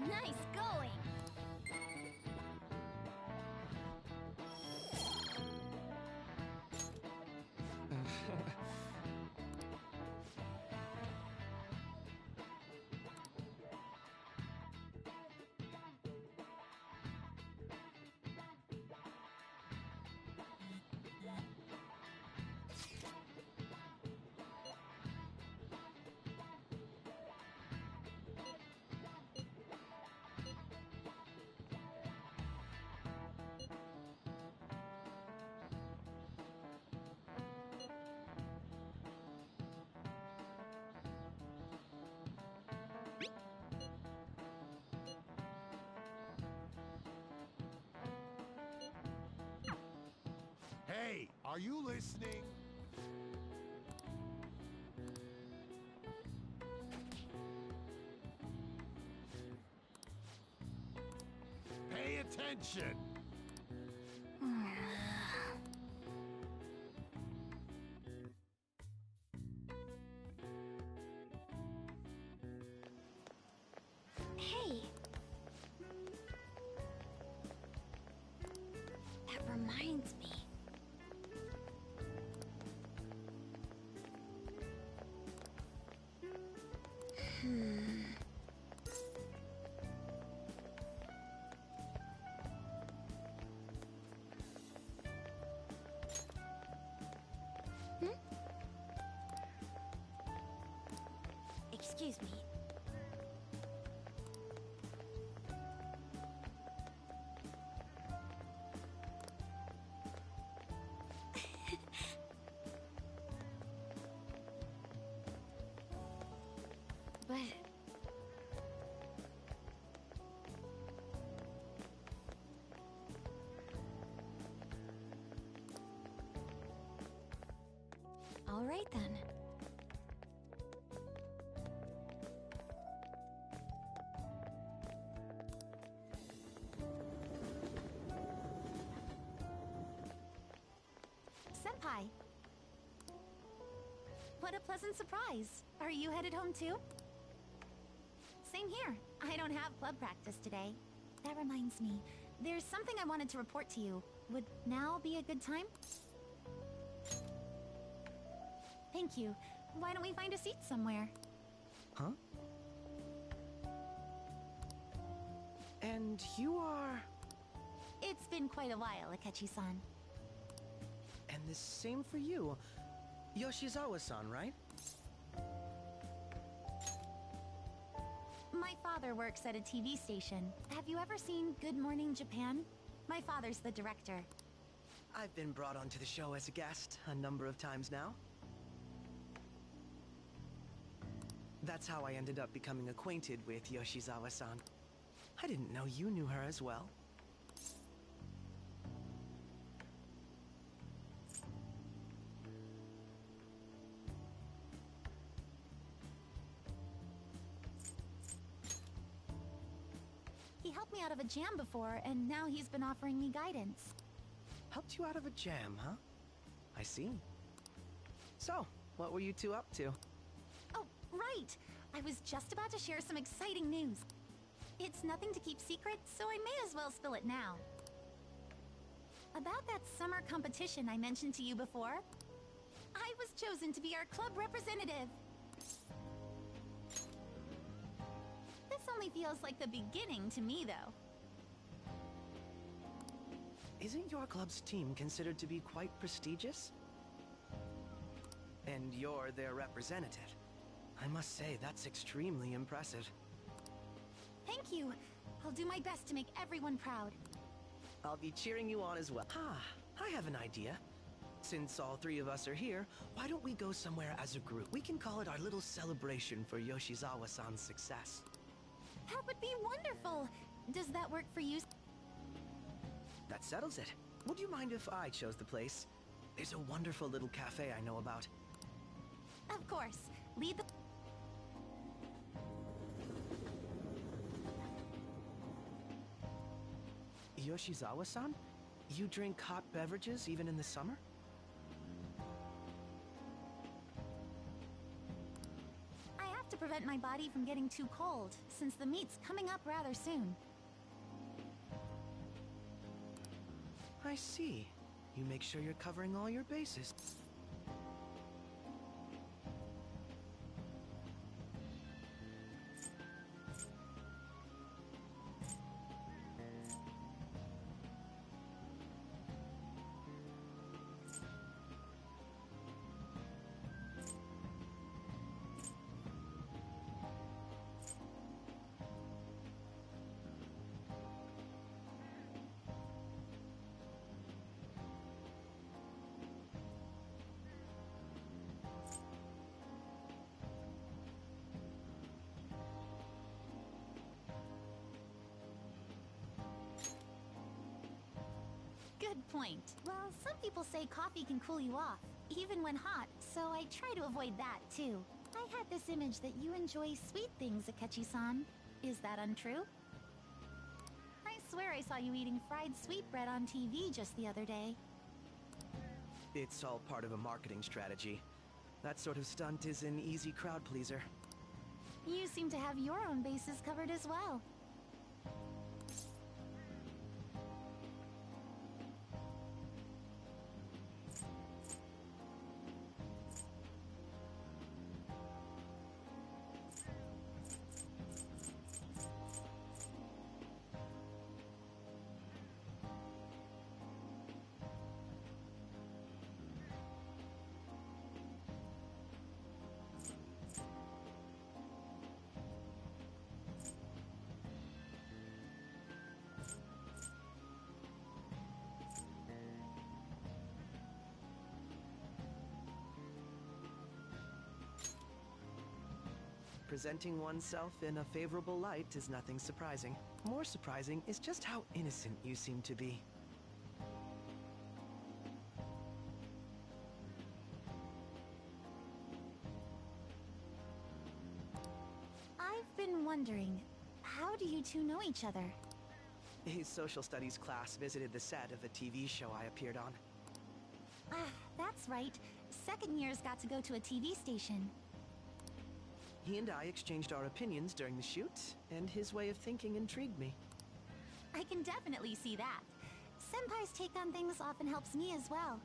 Nice going! Hey, are you listening? Pay attention! Hey! That reminds me. Excuse me. But... all right then. Senpai! What a pleasant surprise! Are you headed home too? Same here. I don't have club practice today. That reminds me, there's something I wanted to report to you. Would now be a good time? Thank you. Why don't we find a seat somewhere? Huh? And you are... It's been quite a while, Akechi-san. And the same for you. Yoshizawa-san, right? My father works at a TV station. Have you ever seen Good Morning Japan? My father's the director. I've been brought onto the show as a guest a number of times now. That's how I ended up becoming acquainted with Yoshizawa-san. I didn't know you knew her as well. He helped me out of a jam before, and now he's been offering me guidance. Helped you out of a jam, huh? I see. So, what were you two up to? Oh, right! I was just about to share some exciting news. It's nothing to keep secret, so I may as well spill it now. About that summer competition I mentioned to you before, I was chosen to be our club representative. This only feels like the beginning to me, though. Isn't your club's team considered to be quite prestigious? And you're their representative. I must say, that's extremely impressive. Thank you. I'll do my best to make everyone proud. I'll be cheering you on as well. I have an idea. Since all three of us are here, why don't we go somewhere as a group? We can call it our little celebration for Yoshizawa-san's success. That would be wonderful! Does that work for you? That settles it. Would you mind if I chose the place? There's a wonderful little cafe I know about. Of course. Lead the... Yoshizawa-san? You drink hot beverages even in the summer? I have to to prevent my body from getting too cold, since the meet's coming up rather soon. I see. You make sure you're covering all your bases. Good point. Well, some people say coffee can cool you off, even when hot, so I try to avoid that, too. I had this image that you enjoy sweet things, Akechi-san. Is that untrue? I swear I saw you eating fried sweetbread on TV just the other day. It's all part of a marketing strategy. That sort of stunt is an easy crowd pleaser. You seem to have your own bases covered as well. Presenting oneself in a favorable light is nothing surprising. More surprising is just how innocent you seem to be. I've been wondering, how do you two know each other? A social studies class visited the set of a TV show I appeared on. Ah, that's right. Second years got to go to a TV station. He and I exchanged our opinions during the shoot, and his way of thinking intrigued me. I can definitely see that. Senpai's take on things often helps me as well.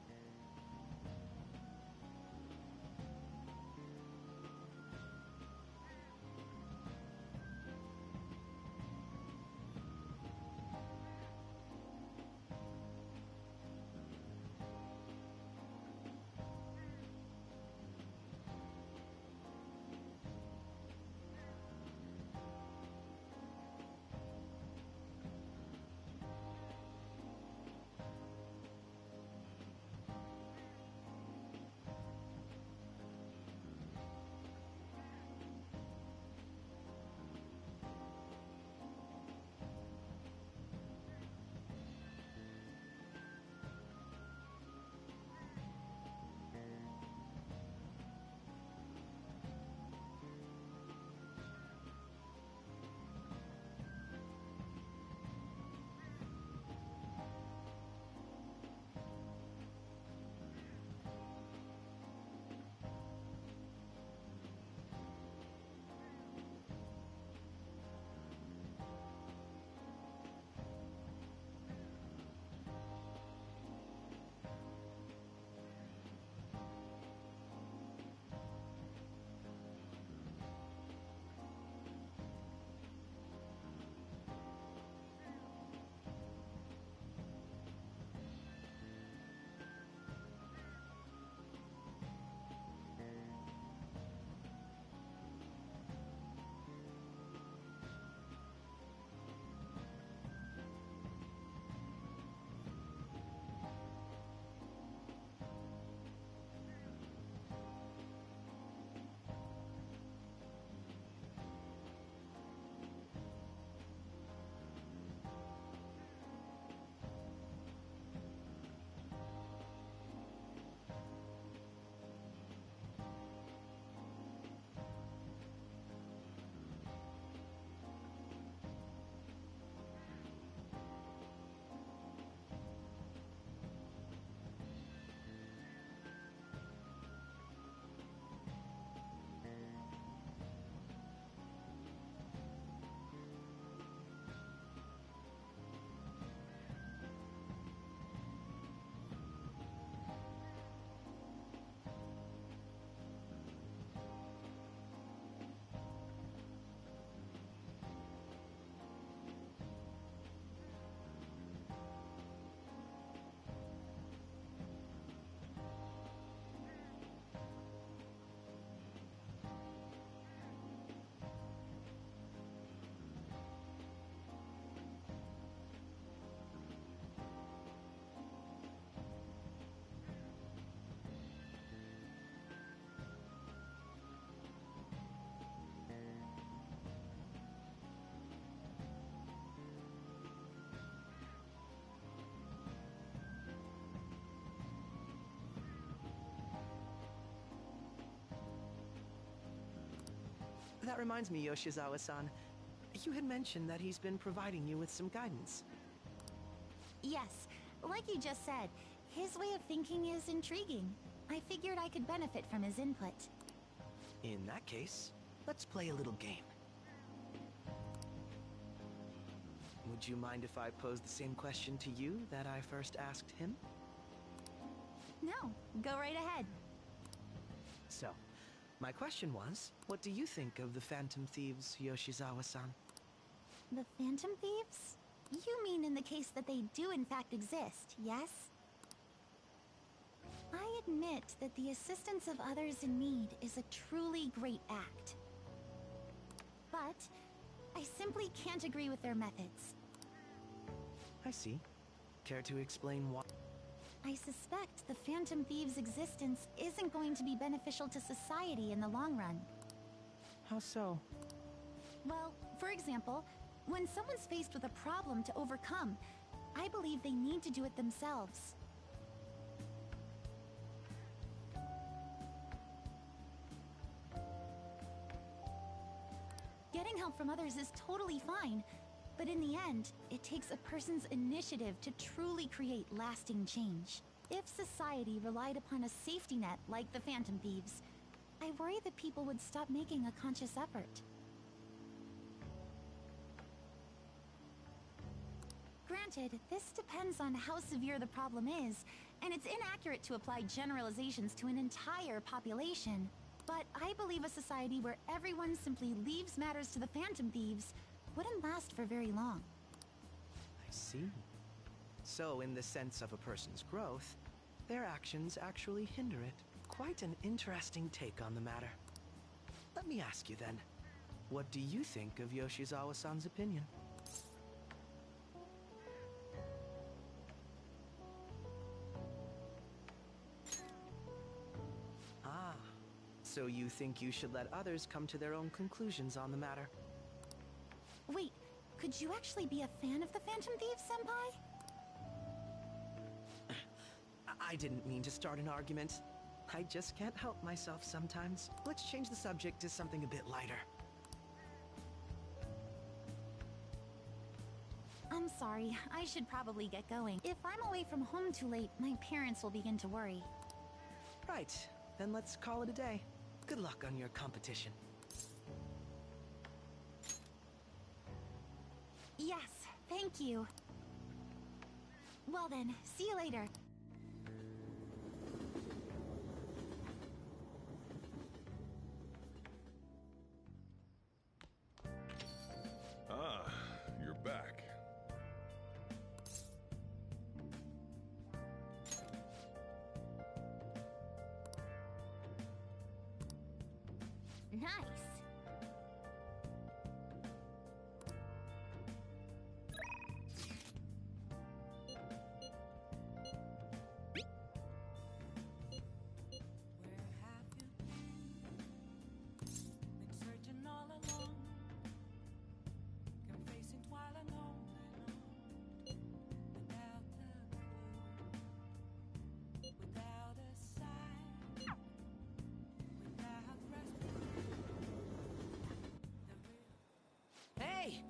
That reminds me, Yoshizawa-san. You had mentioned that he's been providing you with some guidance. Yes, like you just said, his way of thinking is intriguing. I figured I could benefit from his input. In that case, let's play a little game. Would you mind if I pose the same question to you that I first asked him? No, go right ahead. So, my question was, what do you think of the Phantom Thieves, Yoshizawa-san? The Phantom Thieves? You mean in the case that they do in fact exist, yes? I admit that the assistance of others in need is a truly great act. But I simply can't agree with their methods. I see. Care to explain why? I suspect the Phantom Thieves' existence isn't going to be beneficial to society in the long run. How so? Well, for example, when someone's faced with a problem to overcome, I believe they need to do it themselves. Getting help from others is totally fine, but in the end, it takes a person's initiative to truly create lasting change. If society relied upon a safety net like the Phantom Thieves, I worry that people would stop making a conscious effort. Granted, this depends on how severe the problem is, and it's inaccurate to apply generalizations to an entire population. But I believe a society where everyone simply leaves matters to the Phantom Thieves wouldn't last for very long. I see. So, in the sense of a person's growth, their actions actually hinder it. Quite an interesting take on the matter. Let me ask you then, what do you think of Yoshizawa-san's opinion? Ah, so you think you should let others come to their own conclusions on the matter? Wait, could you actually be a fan of the Phantom Thieves, Senpai? I didn't mean to start an argument. I just can't help myself sometimes. Let's change the subject to something a bit lighter. I'm sorry, I should probably get going. If I'm away from home too late, my parents will begin to worry. Right, then let's call it a day. Good luck on your competition. Yes, thank you. Well then, see you later. Ah, you're back. Nice. Hey!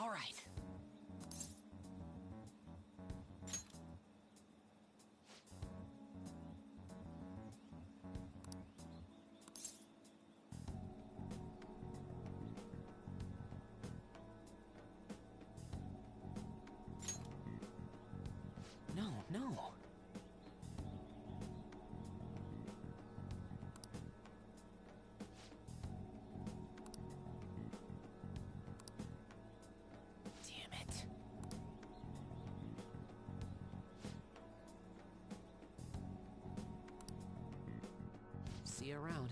All right. No, no. Damn it. See you around.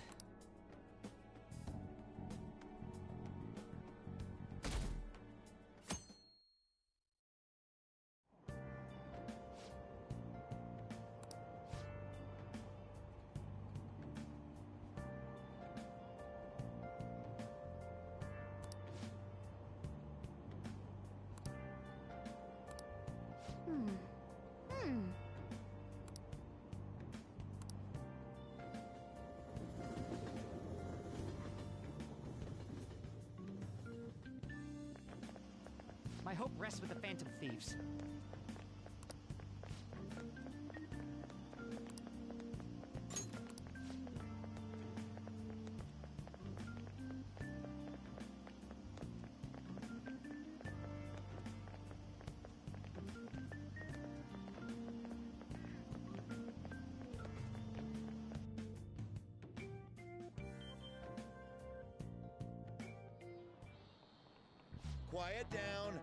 My hope rests with the Phantom Thieves. Quiet down.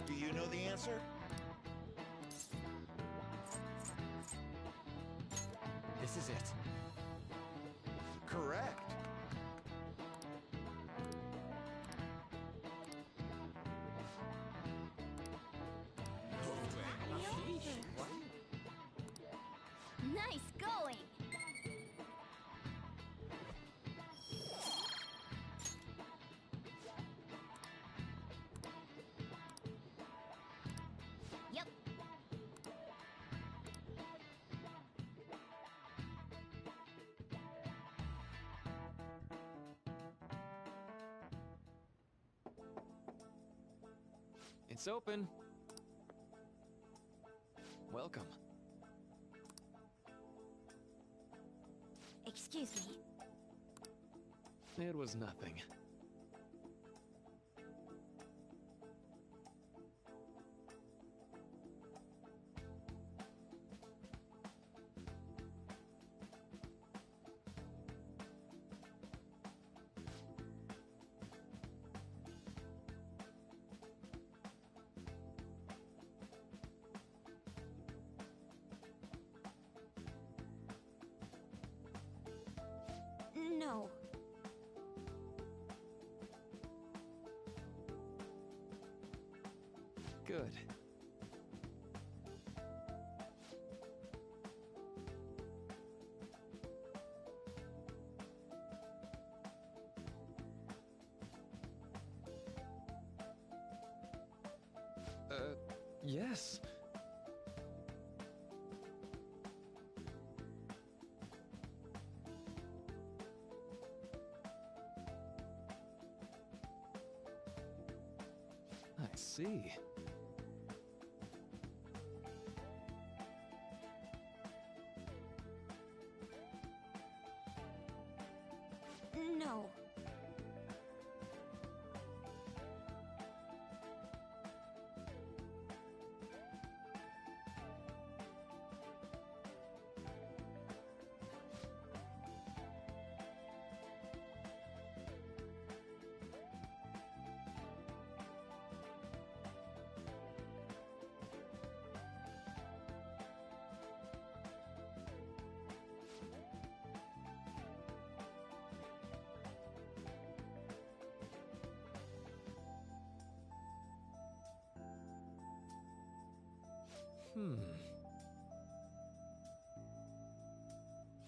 Do you know the answer? This is it. Correct. Nice going! Yep. It's open. Welcome. Excuse me. It was nothing. No. Good. Yes. I see. No.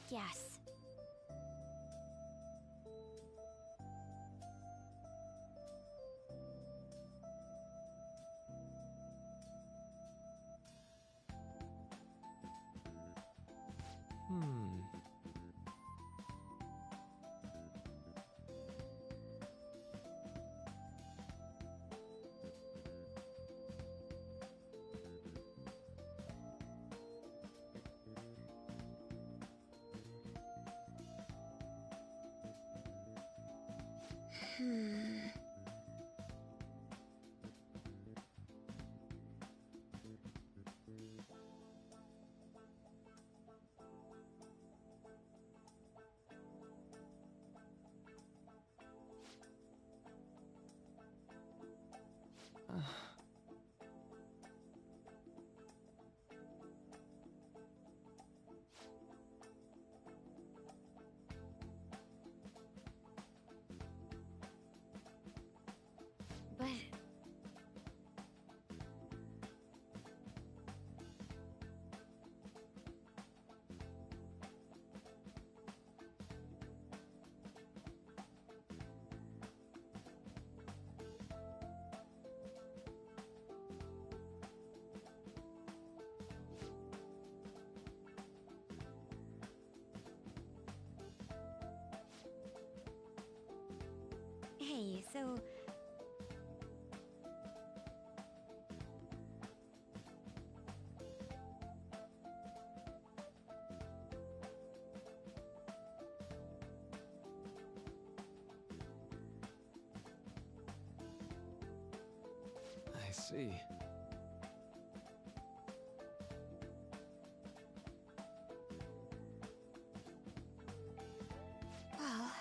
guess. Hmm. But... Hey, so... I see. Well...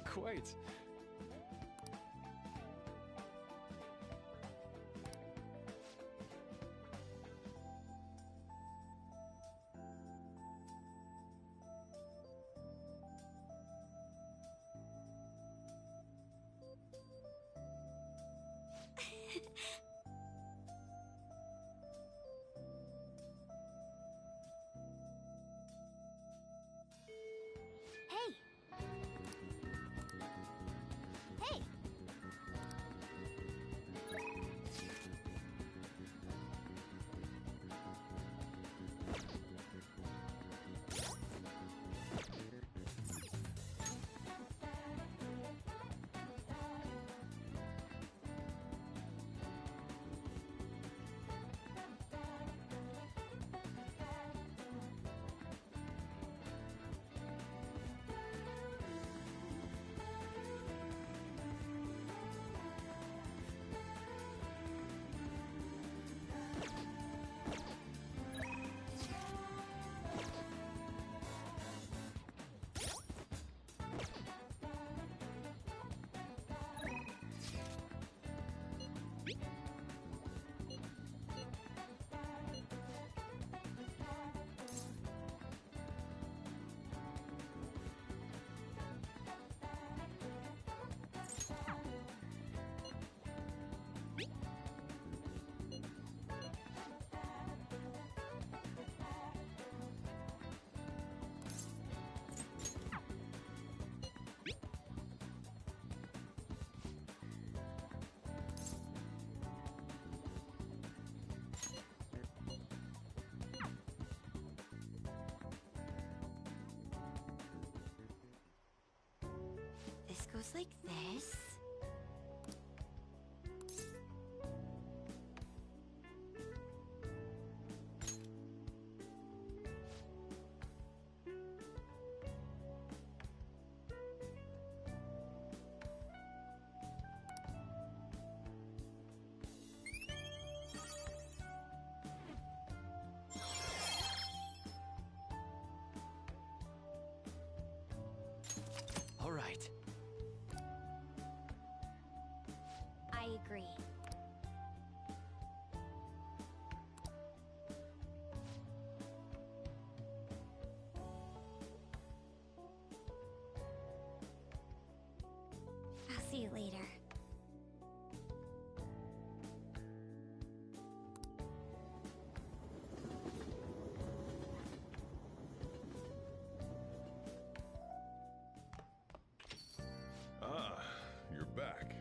Quite. Hey! Hey! This goes like this. I agree. I'll see you later. Ah, you're back.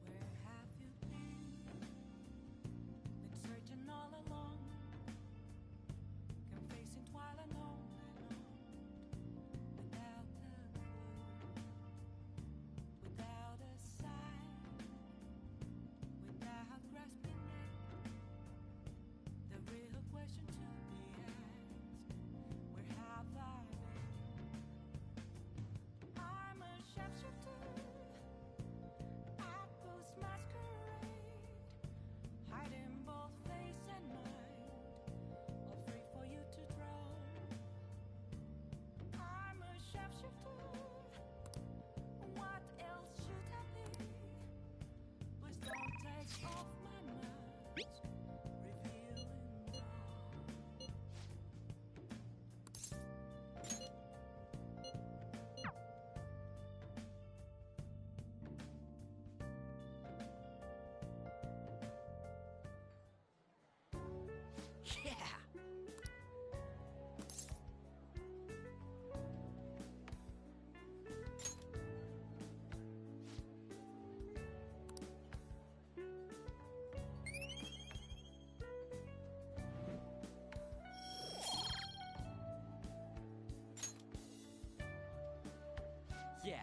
Where have you been? Been searching all along, confessing while alone without a clue, without a sign, without grasping it. The real question to be asked: where have I been? I'm a shapeshifter. Apples masquerade, hiding both face and mind, afraid for you to drown. I'm a shapeshifter. What else should I be? Please don't take off my mask, revealing all. Yeah! Yeah!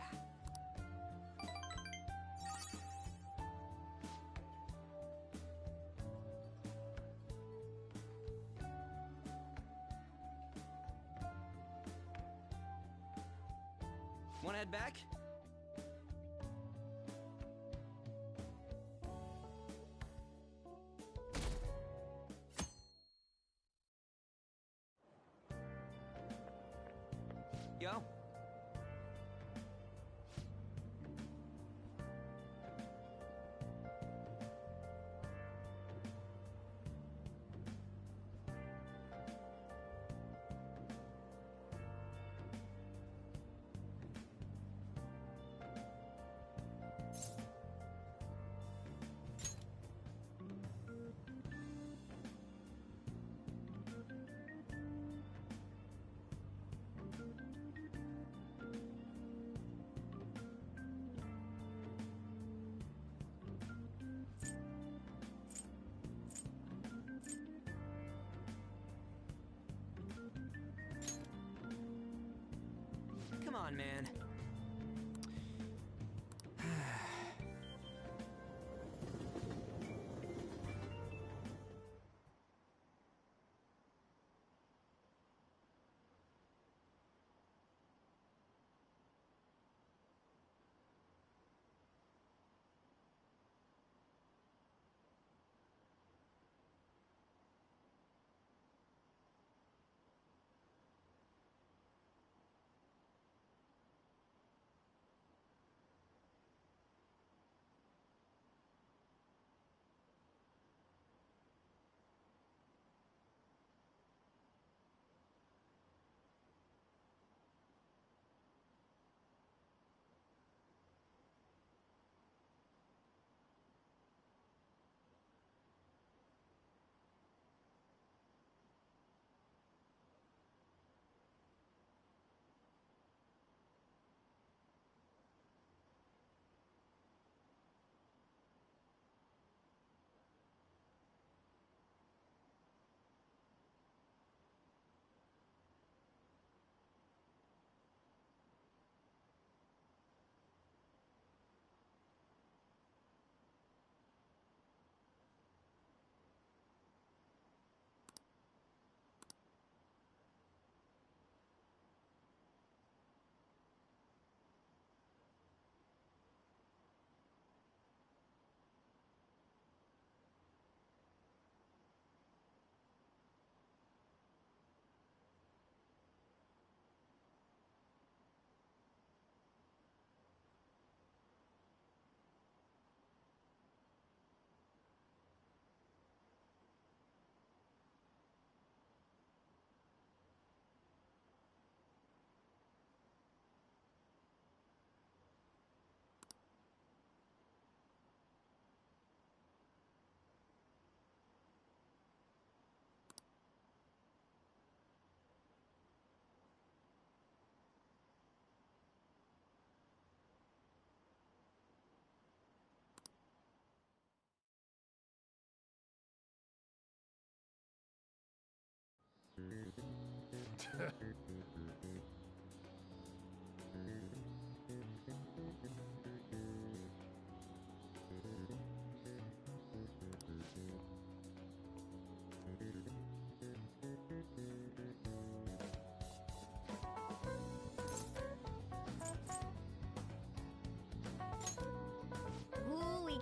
Wanna head back? Yo. Come on, man.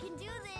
can do this!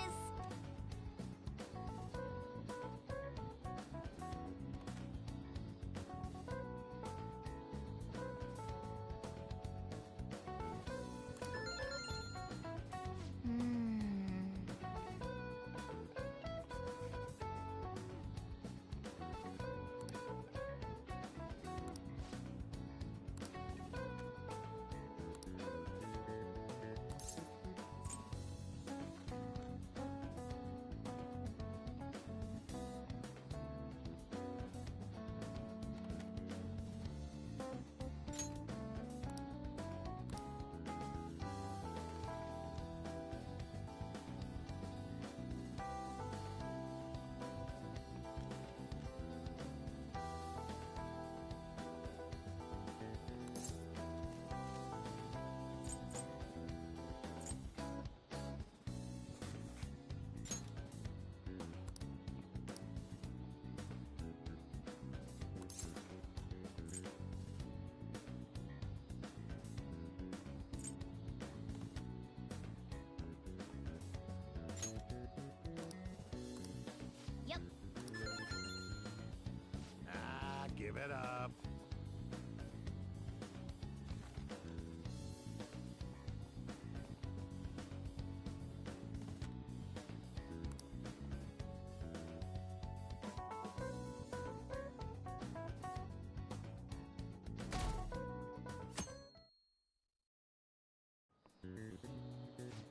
Yep. Ah, give it up.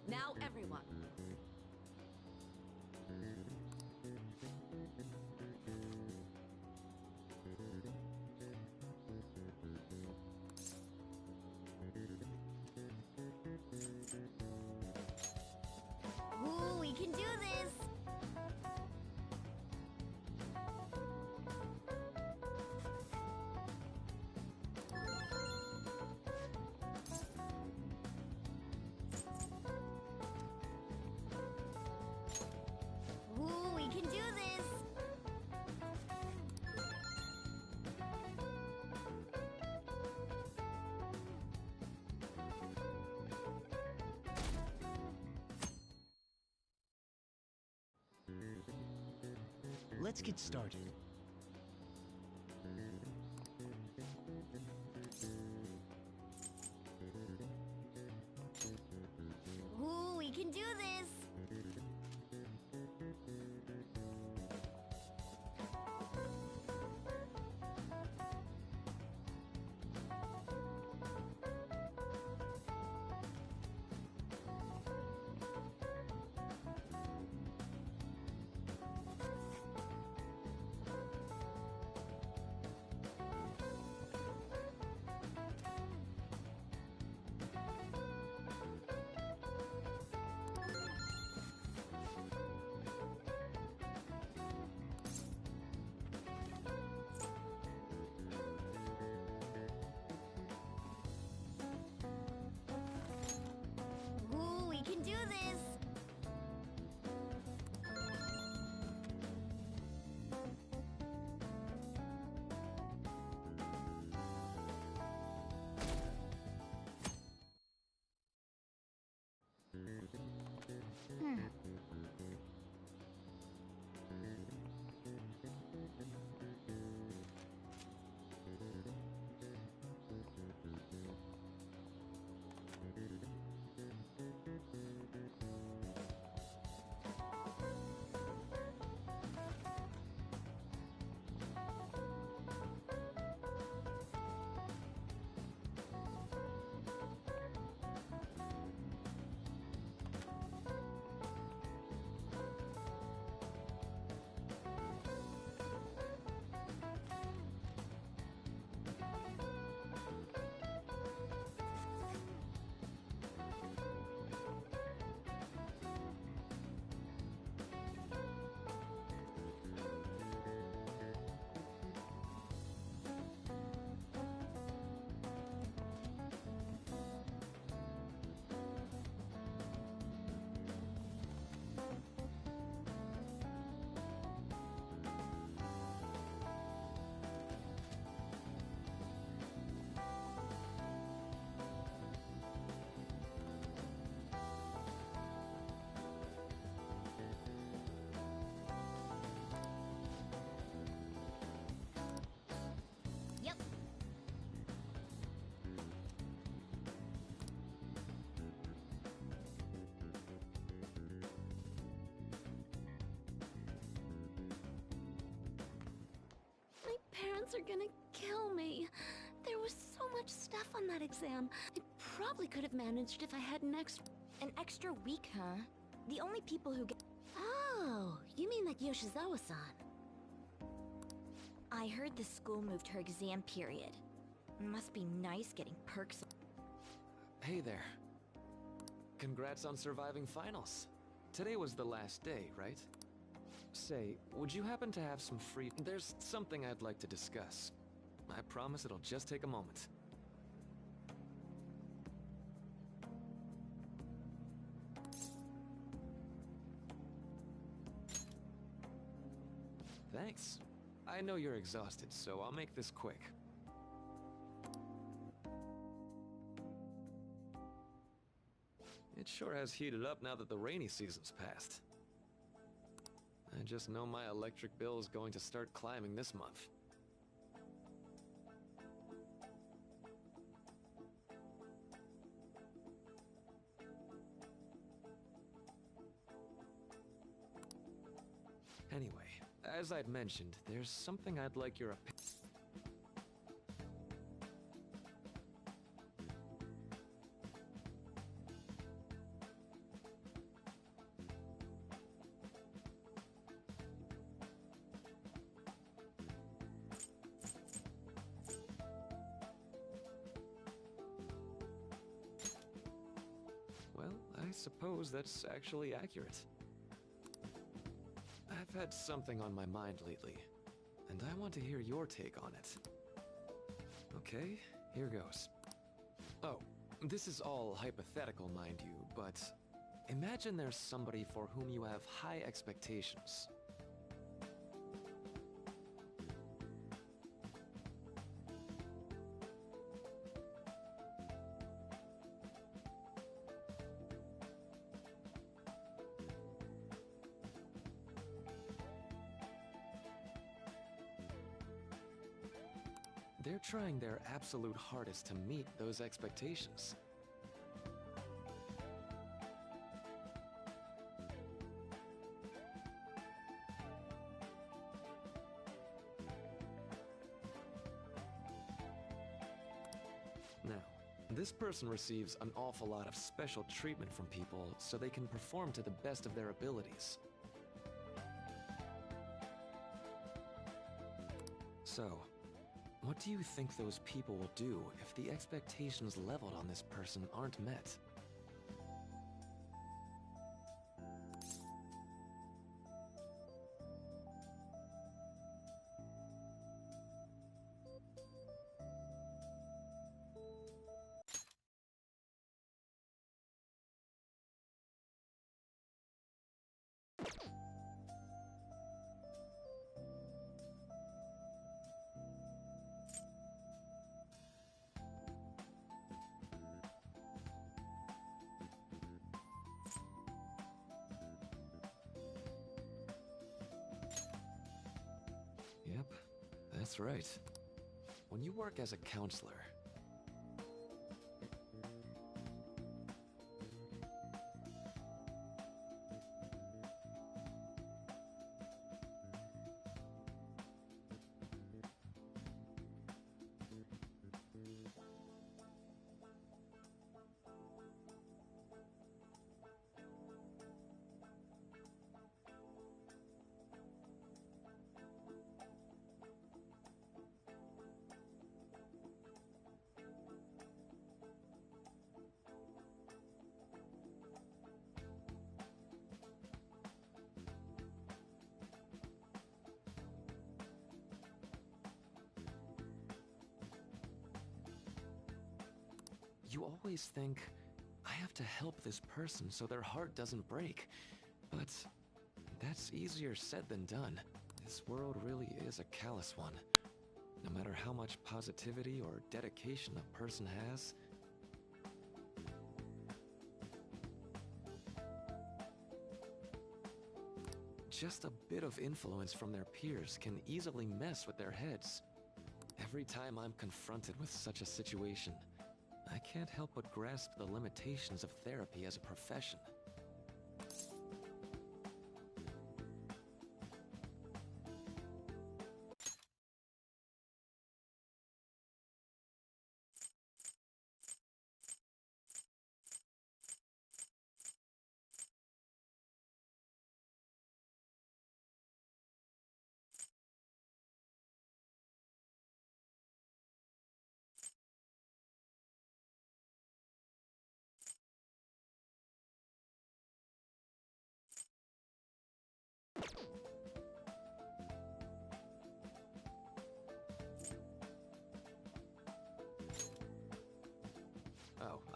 Now everyone. Ooh, we can do this! Ooh, we can do this! Let's get started. Ooh, we can do this! on that exam. I probably could have managed if I had an extra week, huh? The only people who get— Oh, you mean that Yoshizawa-san? I heard the school moved her exam period. Must be nice getting perks. Hey there. Congrats on surviving finals. Today was the last day, right? Say, would you happen to have some free— There's something I'd like to discuss. I promise it'll just take a moment. Thanks. I know you're exhausted, so I'll make this quick. It sure has heated up now that the rainy season's passed. I just know my electric bill is going to start climbing this month. Anyway, as I'd mentioned, there's something I'd like your opinion. Well, I suppose that's actually accurate. I've had something on my mind lately, and I want to hear your take on it. Okay, here goes. Oh, this is all hypothetical, mind you, but imagine there's somebody for whom you have high expectations. They're trying their absolute hardest to meet those expectations. Now, this person receives an awful lot of special treatment from people so they can perform to the best of their abilities. So, what do you think those people will do if the expectations leveled on this person aren't met? Yep, that's right. When you work as a counselor, you always think, I have to help this person so their heart doesn't break. But that's easier said than done. This world really is a callous one. No matter how much positivity or dedication a person has, just a bit of influence from their peers can easily mess with their heads. Every time I'm confronted with such a situation, I can't help but grasp the limitations of therapy as a profession.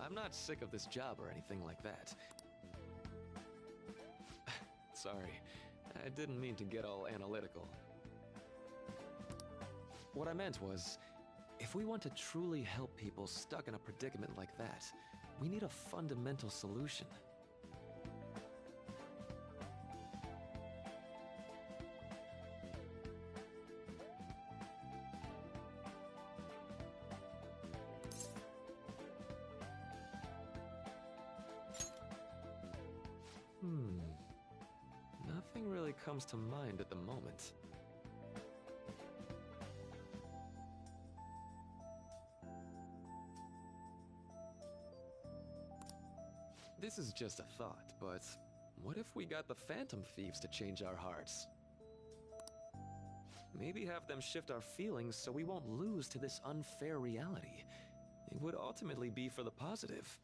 I'm not sick of this job or anything like that. Sorry, I didn't mean to get all analytical. What I meant was, if we want to truly help people stuck in a predicament like that, we need a fundamental solution. Nothing really comes to mind at the moment. This is just a thought, but what if we got the Phantom Thieves to change our hearts? Maybe have them shift our feelings so we won't lose to this unfair reality. It would ultimately be for the positive.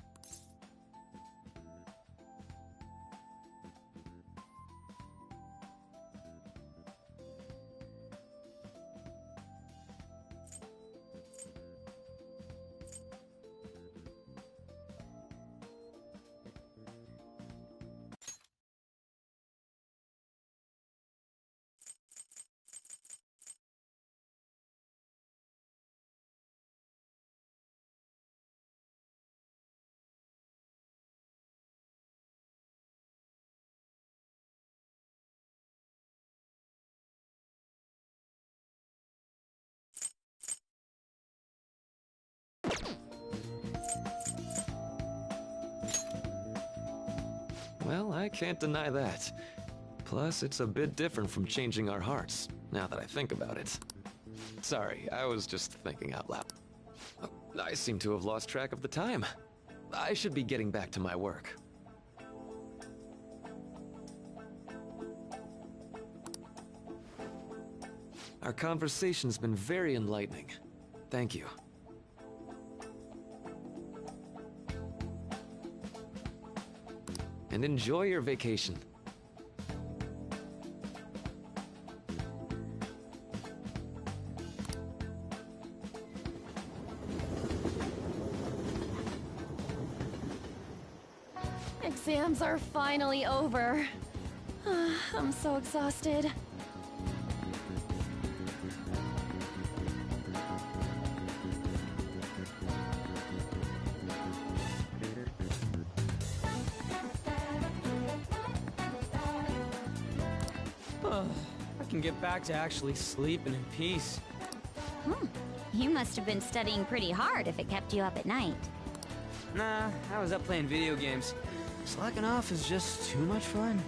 Well, I can't deny that. Plus, it's a bit different from changing our hearts, now that I think about it. Sorry, I was just thinking out loud. I seem to have lost track of the time. I should be getting back to my work. Our conversation's been very enlightening. Thank you. And enjoy your vacation. Exams are finally over. I'm so exhausted. I can get back to actually sleeping in peace. You must have been studying pretty hard if it kept you up at night. Nah, I was up playing video games. Slacking off is just too much fun.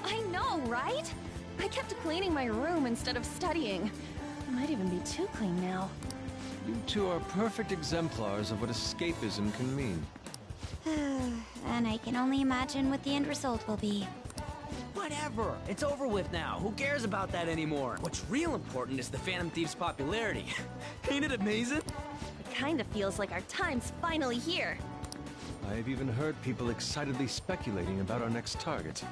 I know, right? I kept cleaning my room instead of studying. It might even be too clean now. You two are perfect exemplars of what escapism can mean. And I can only imagine what the end result will be. Whatever. It's over with now. Who cares about that anymore? What's real important is the Phantom Thieves' popularity. Ain't it amazing? It kind of feels like our time's finally here. I've even heard people excitedly speculating about our next target.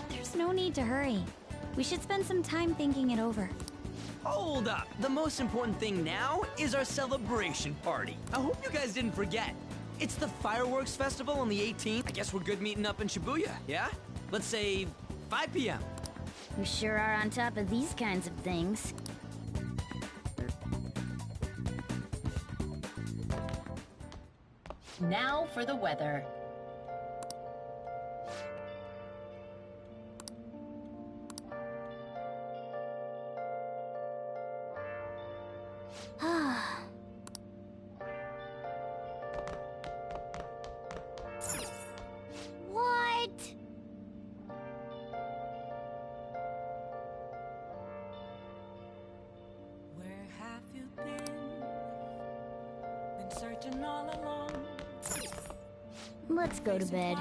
There's no need to hurry. We should spend some time thinking it over. Hold up. The most important thing now is our celebration party. I hope you guys didn't forget. It's the fireworks festival on the 18th. I guess we're good meeting up in Shibuya, yeah? Let's say 5 p.m. You sure are on top of these kinds of things. Now for the weather. What? Where have you been searching all along. Let's go to bed.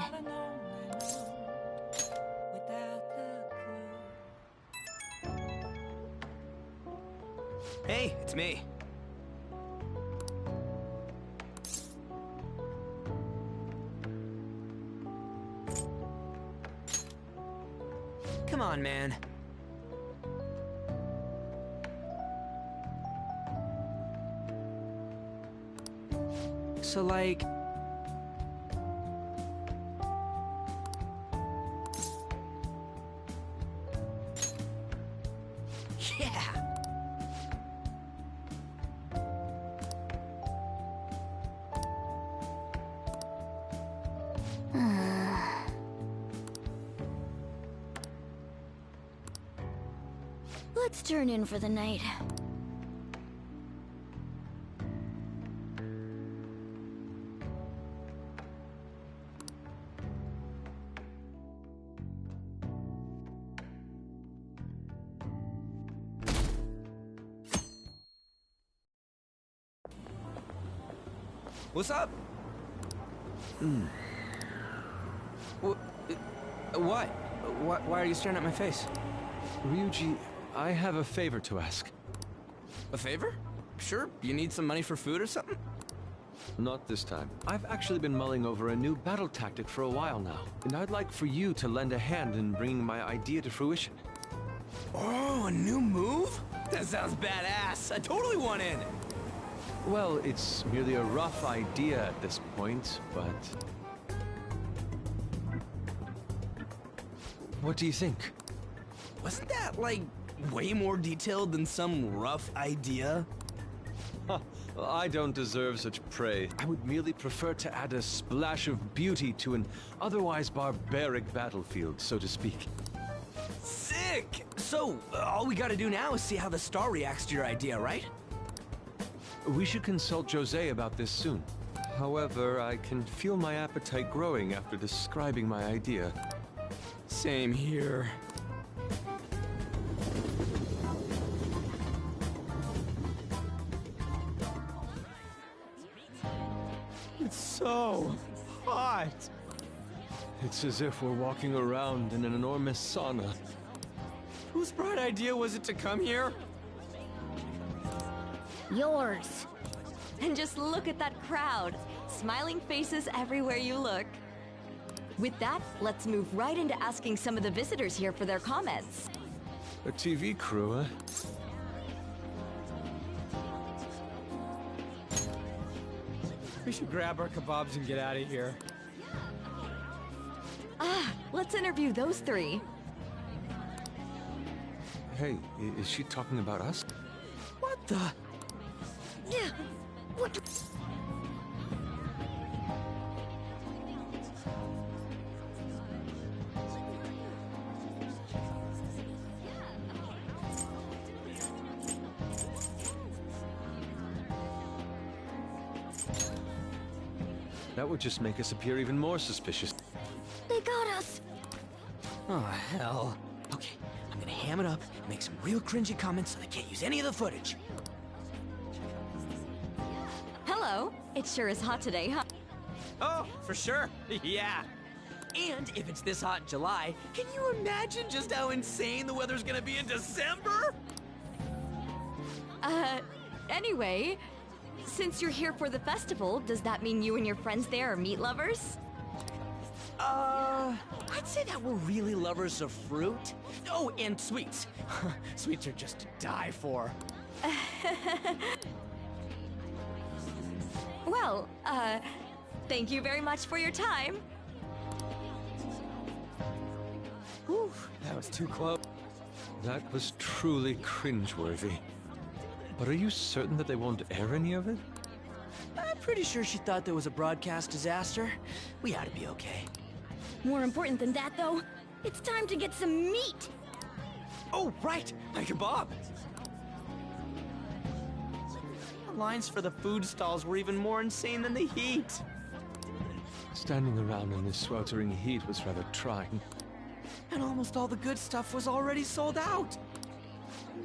Hey, it's me. Come on, man. So, like, Let's turn in for the night. What's up? What? Why are you staring at my face? Ryuji, I have a favor to ask. A favor? Sure, you need some money for food or something? Not this time. I've actually been mulling over a new battle tactic for a while now, and I'd like for you to lend a hand in bringing my idea to fruition. Oh, a new move? That sounds badass. I totally want in. Well, it's merely a rough idea at this point, but... What do you think? Wasn't that, like, way more detailed than some rough idea? Huh. Well, I don't deserve such praise. I would merely prefer to add a splash of beauty to an otherwise barbaric battlefield, so to speak. Sick! So, all we gotta do now is see how the star reacts to your idea, right? We should consult Jose about this soon. However, I can feel my appetite growing after describing my idea. Same here. It's so hot. It's as if we're walking around in an enormous sauna. Whose bright idea was it to come here? Yours. And just look at that crowd. Smiling faces everywhere you look. With that, let's move right into asking some of the visitors here for their comments. A TV crew, huh? We should grab our kebabs and get out of here. Let's interview those three. Hey, is she talking about us? What the? Yeah. What? That would just make us appear even more suspicious. They got us. Oh, hell. Okay, I'm gonna ham it up and make some real cringy comments so they can't use any of the footage. Hello. It sure is hot today, huh? Oh, for sure. Yeah. And if it's this hot in July, can you imagine just how insane the weather's gonna be in December? Anyway, since you're here for the festival, does that mean you and your friends there are meat lovers? I'd say that we're really lovers of fruit. Oh, and sweets. Sweets are just to die for. Well, thank you very much for your time. Whew, that was too close. That was truly cringeworthy. But are you certain that they won't air any of it? I'm pretty sure she thought there was a broadcast disaster. We ought to be okay. More important than that, though, it's time to get some meat. Oh, right! My kebab! The lines for the food stalls were even more insane than the heat. Standing around in this sweltering heat was rather trying. And almost all the good stuff was already sold out.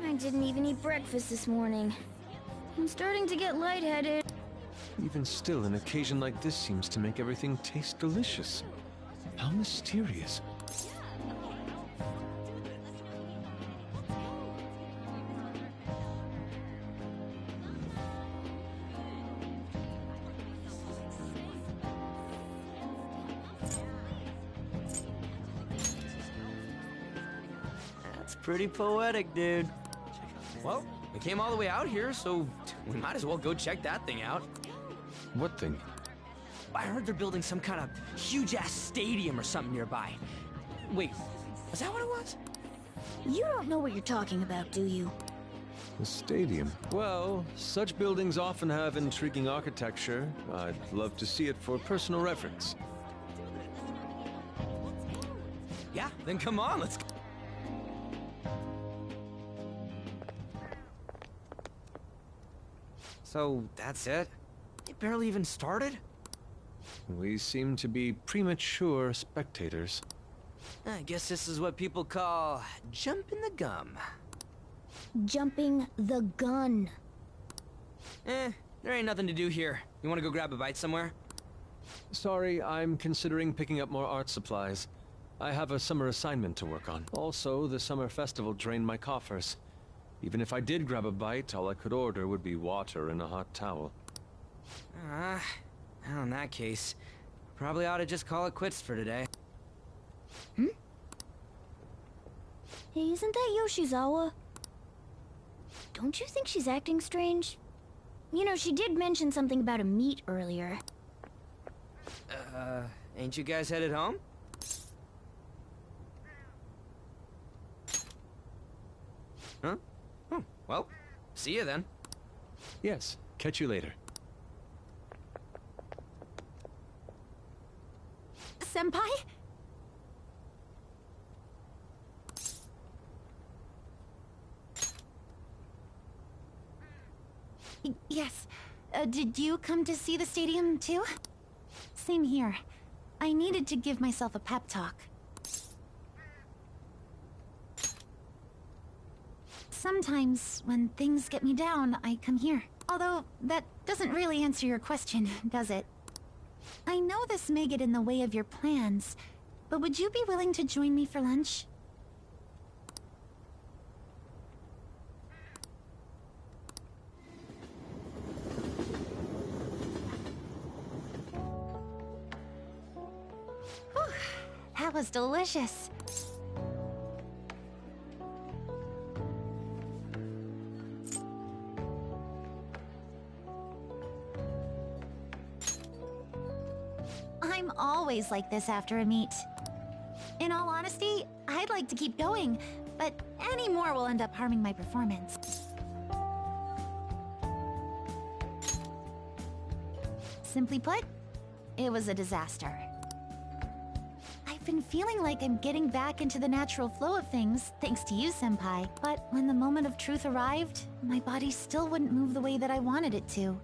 I didn't even eat breakfast this morning. I'm starting to get lightheaded. Even still, an occasion like this seems to make everything taste delicious. How mysterious. That's pretty poetic, dude. Well, we came all the way out here, so we might as well go check that thing out. What thing? I heard they're building some kind of huge-ass stadium or something nearby. Wait, is that what it was? You don't know what you're talking about, do you? A stadium. Well, such buildings often have intriguing architecture. I'd love to see it for personal reference. Yeah, then come on, let's go. So, that's it? It barely even started? We seem to be premature spectators. I guess this is what people call jumping the gum. Jumping the gun. There ain't nothing to do here. You wanna go grab a bite somewhere? Sorry, I'm considering picking up more art supplies. I have a summer assignment to work on. Also, the summer festival drained my coffers. Even if I did grab a bite, all I could order would be water and a hot towel. Well, in that case, probably ought to just call it quits for today. Hey, isn't that Yoshizawa? Don't you think she's acting strange? You know, she did mention something about a meet earlier. Ain't you guys headed home? Huh? Oh, well, see you then. Yes, catch you later. Senpai? Yes. Did you come to see the stadium, too? Same here. I needed to give myself a pep talk. Sometimes, when things get me down, I come here. Although, that doesn't really answer your question, does it? I know this may get in the way of your plans, but would you be willing to join me for lunch? Whew, that was delicious. I'm always like this after a meet. In all honesty, I'd like to keep going, but any more will end up harming my performance. Simply put, it was a disaster. I've been feeling like I'm getting back into the natural flow of things, thanks to you, Senpai. But when the moment of truth arrived, my body still wouldn't move the way that I wanted it to.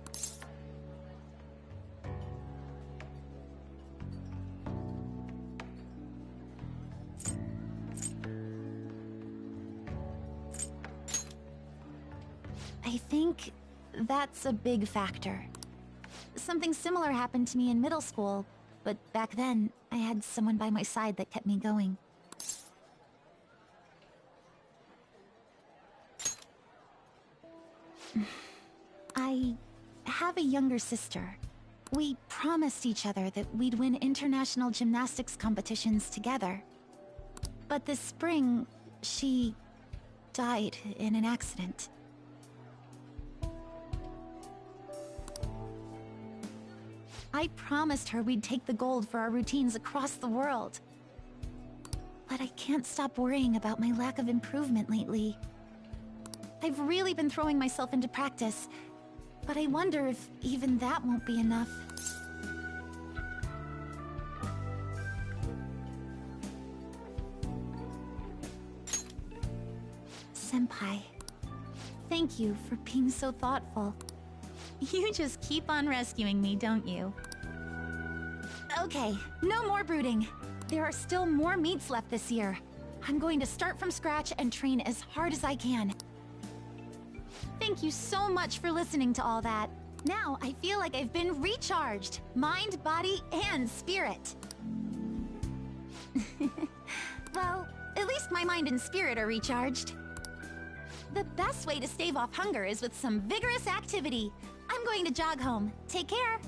I think that's a big factor. Something similar happened to me in middle school, but back then, I had someone by my side that kept me going. I have a younger sister. We promised each other that we'd win international gymnastics competitions together. But this spring, she died in an accident. I promised her we'd take the gold for our routines across the world. But I can't stop worrying about my lack of improvement lately. I've really been throwing myself into practice, but I wonder if even that won't be enough. Senpai, thank you for being so thoughtful. You just keep on rescuing me, don't you? Okay, no more brooding. There are still more meets left this year. I'm going to start from scratch and train as hard as I can. Thank you so much for listening to all that. Now I feel like I've been recharged. Mind, body, and spirit. Well, at least my mind and spirit are recharged. The best way to stave off hunger is with some vigorous activity. I'm going to jog home. Take care.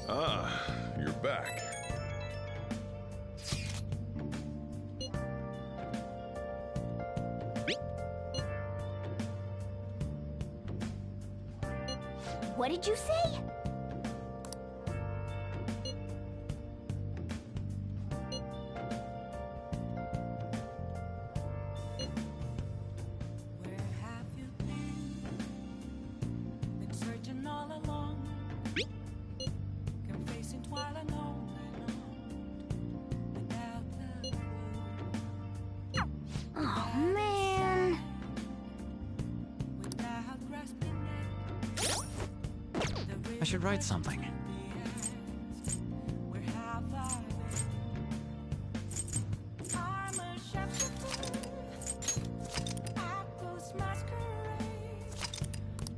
Ah, you're back. What did you say? Where have you been? Been searching all along, confessing while alone without the clue. Oh man. Without grasping I should write something. where have I been? I'm a shapeshifter, Apple's masquerade,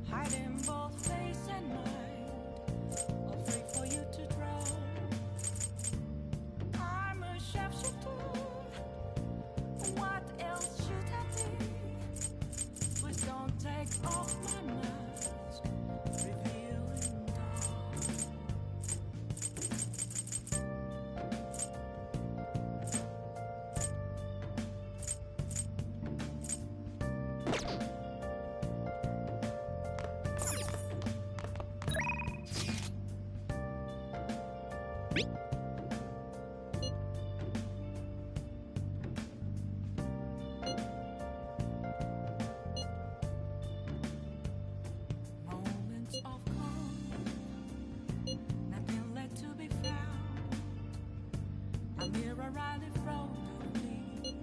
hiding both face and mind, afraid for you to drown. I'm a shapeshifter, what else should I be? Please don't take off my mask, revealing dawn. Moments of calm, nothing left to be found. A mirror right in front of me,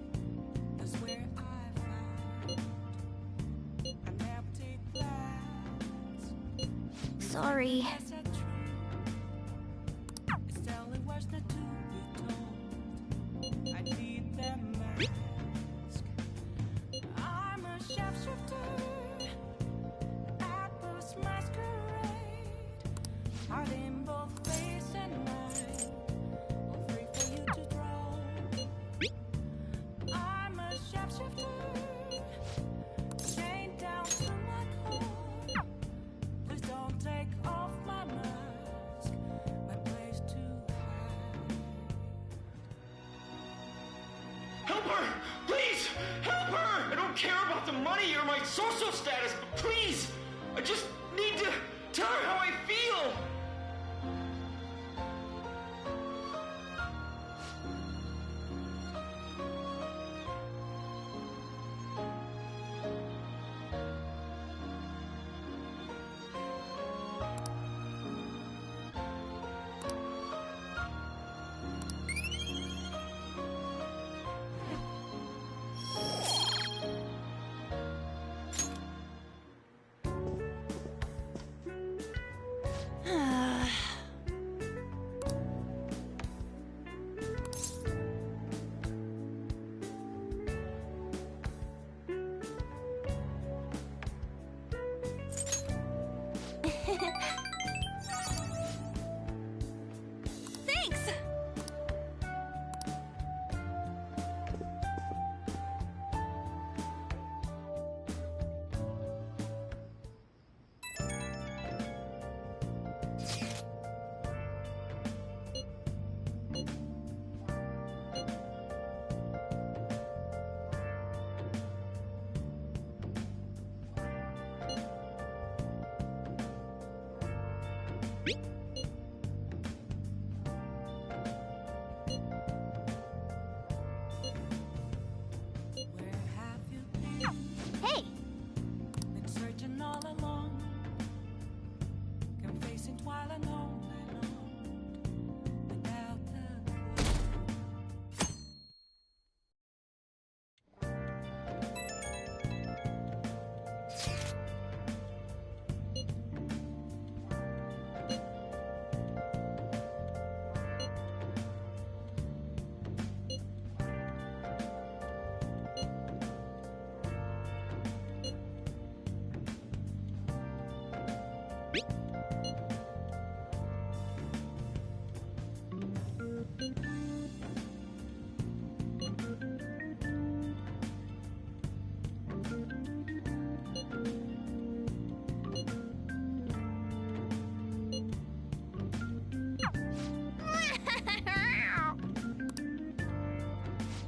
that's where I found an empty glass. Sorry. As a tree, it's telling words not to be told. I need the mask. I'm a shapeshifter, Apple's masquerade, hiding both face and mind, afraid for you to draw. I'm a shapeshifter, chained down to my core. Please don't take off my mask, my place to hide. Help her! Please! Help her! I don't care about the money or my social status, but please! I just need to tell her how I feel! Thanks! Where have you been? Hey, Been searching all along, confessing while alone without the clue.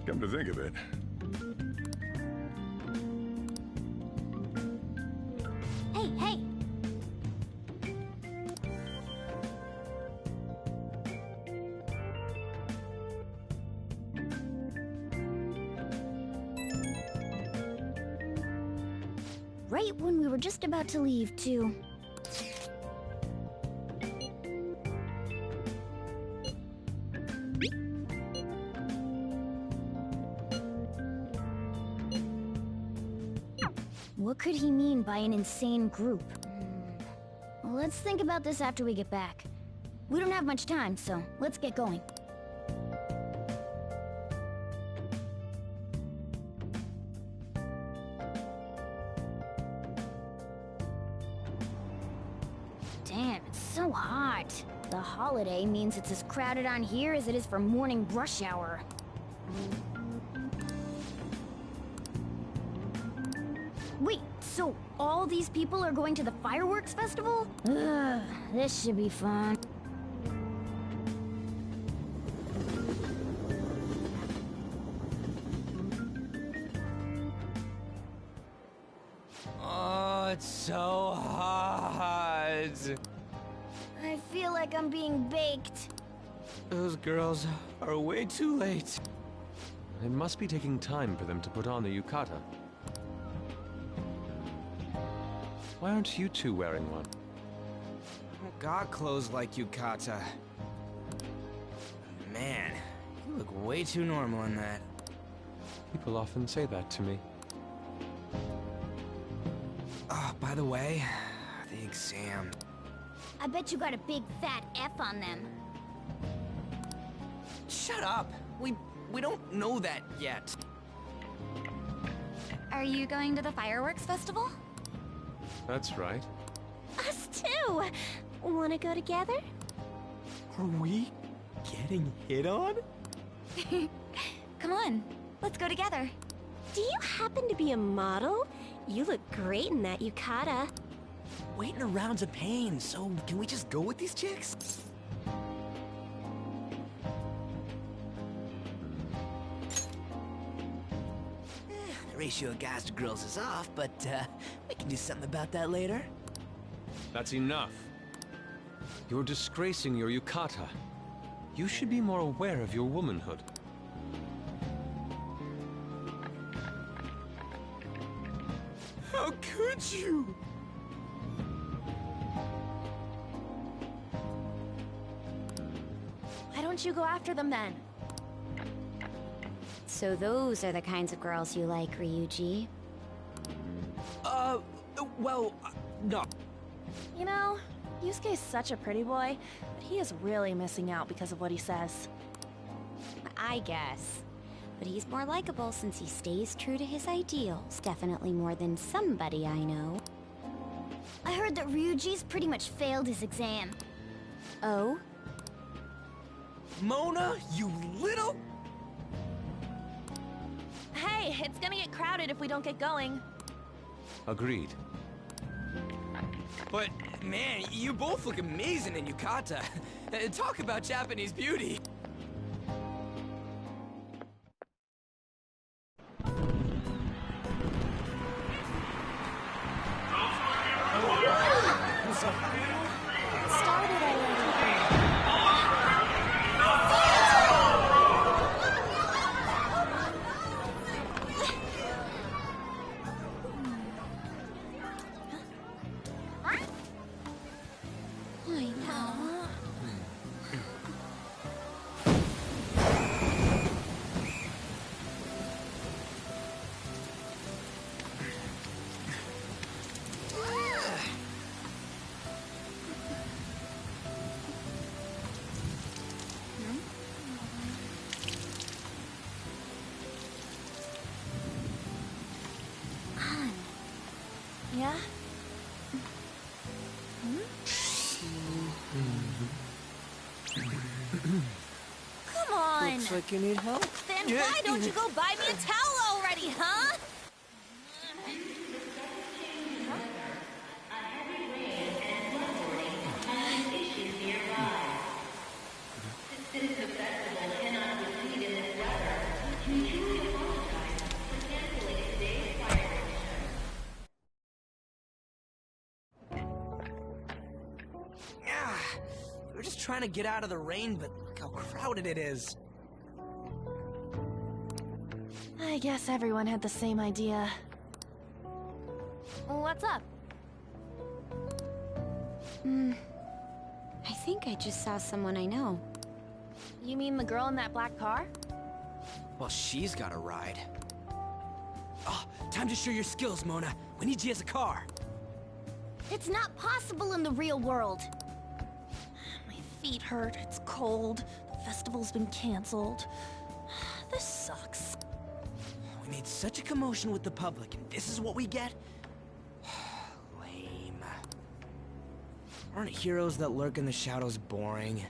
Come to think of it, hey, hey. right when we were just about to leave, too. What could he mean by an insane group? Let's think about this after we get back. We don't have much time, so let's get going. Damn, it's so hot. The holiday means it's as crowded on here as it is for morning rush hour. Wait, so all these people are going to the fireworks festival? Ugh, this should be fun. Oh, it's so hot. I feel like I'm being baked. Those girls are way too late. It must be taking time for them to put on the yukata. Why aren't you two wearing one? I don't got clothes like yukata. Man, you look way too normal in that. People often say that to me. Oh, by the way, the exam. I bet you got a big fat F on them. Shut up! We don't know that yet. Are you going to the fireworks festival? That's right. Us too! Wanna go together? Are we getting hit on? Come on, let's go together. Do you happen to be a model? You look great in that yukata. Waiting around's a pain, so can we just go with these chicks? The ratio of guys to girls is off, but we can do something about that later. That's enough. You're disgracing your yukata. You should be more aware of your womanhood. How could you? Why don't you go after them then? So those are the kinds of girls you like, Ryuji. Well, no. You know, Yusuke's such a pretty boy, but he is really missing out because of what he says. I guess. But he's more likable since he stays true to his ideals. Definitely more than somebody I know. I heard that Ryuji's pretty much failed his exam. Oh? Mona, you little... Hey, it's gonna get crowded if we don't get going. Agreed. But, man, you both look amazing in yukata. Talk about Japanese beauty. Started already. Yeah? Come on! Looks like you need help. Then why don't you go buy me a towel already, huh? We're just trying to get out of the rain, but look how crowded it is. I guess everyone had the same idea. What's up? I think I just saw someone I know. You mean the girl in that black car? Well, she's got a ride. Oh, time to show your skills, Mona. We need you as a car. It's not possible in the real world. My feet hurt, it's cold, the festival's been canceled. This sucks. We made such a commotion with the public, and this is what we get? Lame. Aren't heroes that lurk in the shadows boring?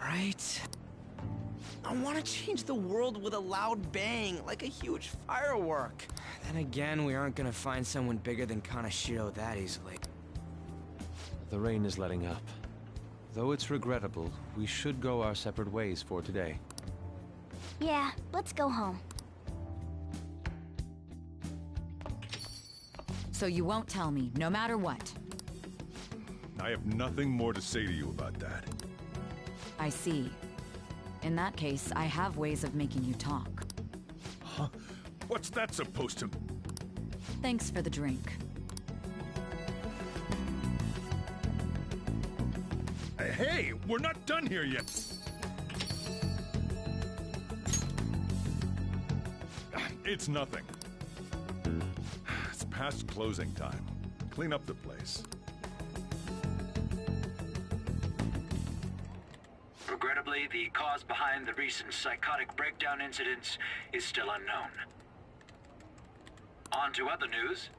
Right? I want to change the world with a loud bang, like a huge firework. Then again, we aren't gonna find someone bigger than Kanashiro that easily. The rain is letting up. Though it's regrettable, we should go our separate ways for today. Yeah, let's go home. So you won't tell me, no matter what. I have nothing more to say to you about that. I see. In that case, I have ways of making you talk. Huh? What's that supposed to... Thanks for the drink. Hey, we're not done here yet. It's nothing. It's past closing time. Clean up the place. Regrettably, the cause behind the recent psychotic breakdown incidents is still unknown. On to other news.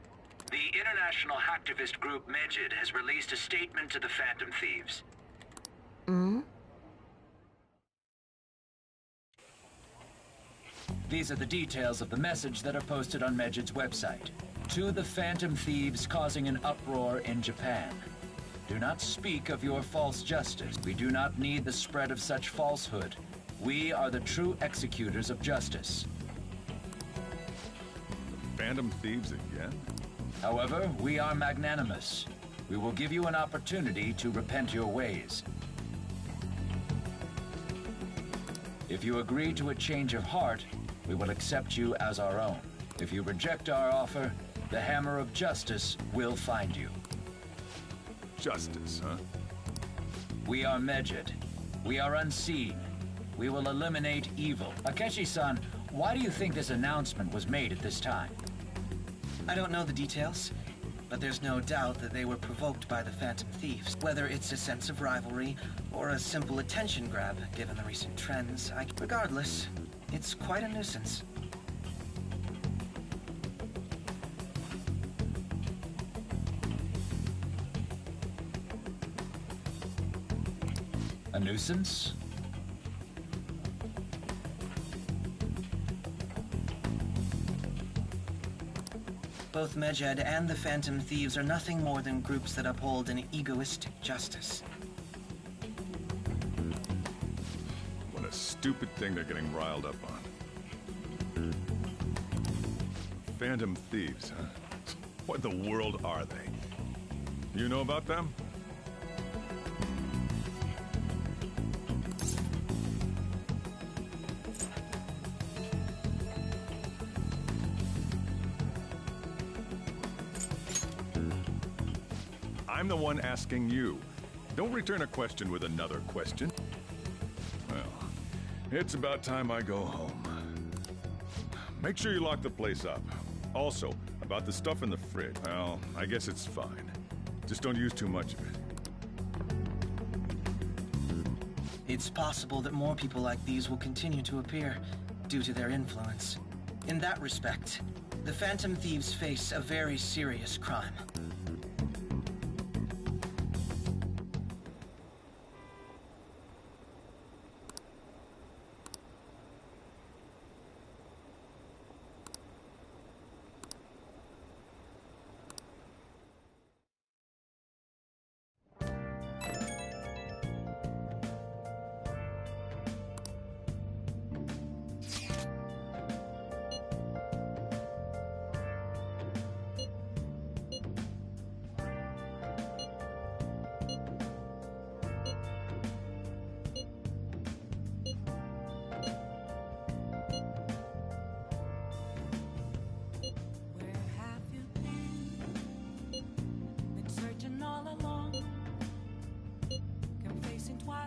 The international hacktivist group Medjed has released a statement to the Phantom Thieves. These are the details of the message that are posted on Medjed's website. To the Phantom Thieves causing an uproar in Japan. Do not speak of your false justice. We do not need the spread of such falsehood. We are the true executors of justice. Phantom Thieves again? However, we are magnanimous. We will give you an opportunity to repent your ways. If you agree to a change of heart, we will accept you as our own. If you reject our offer, the hammer of justice will find you. Justice, huh? We are Medjed. We are unseen. We will eliminate evil. Akechi-san, why do you think this announcement was made at this time? I don't know the details, but there's no doubt that they were provoked by the Phantom Thieves. Whether it's a sense of rivalry or a simple attention grab, given the recent trends, regardless, it's quite a nuisance. A nuisance? Both Medjed and the Phantom Thieves are nothing more than groups that uphold an egoistic justice. What a stupid thing they're getting riled up on. Phantom Thieves, huh? What in the world are they? You know about them? I'm the one asking you. Don't return a question with another question. Well, it's about time I go home. Make sure you lock the place up. Also, about the stuff in the fridge. Well, I guess it's fine. Just don't use too much of it. It's possible that more people like these will continue to appear due to their influence. In that respect, the Phantom Thieves face a very serious crime.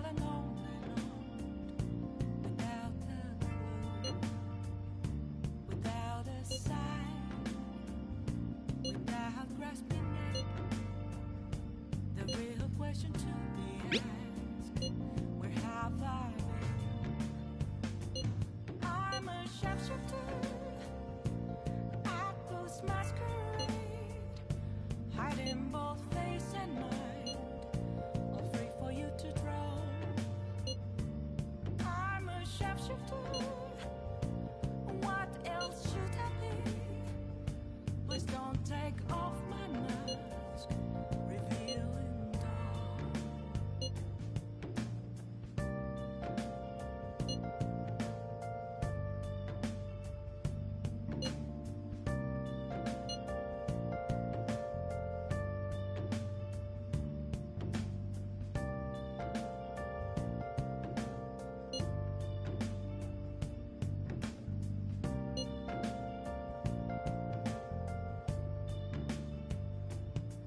alone, without a clue, without a sign, without grasping it. The real question to be asked: where have I been? I'm a sharpshooter at Ghost Masquerade, hiding both face and mind, all free for you to draw. I'm a sharpshooter. What else should I be? Please don't take off my mask, revealing dawn.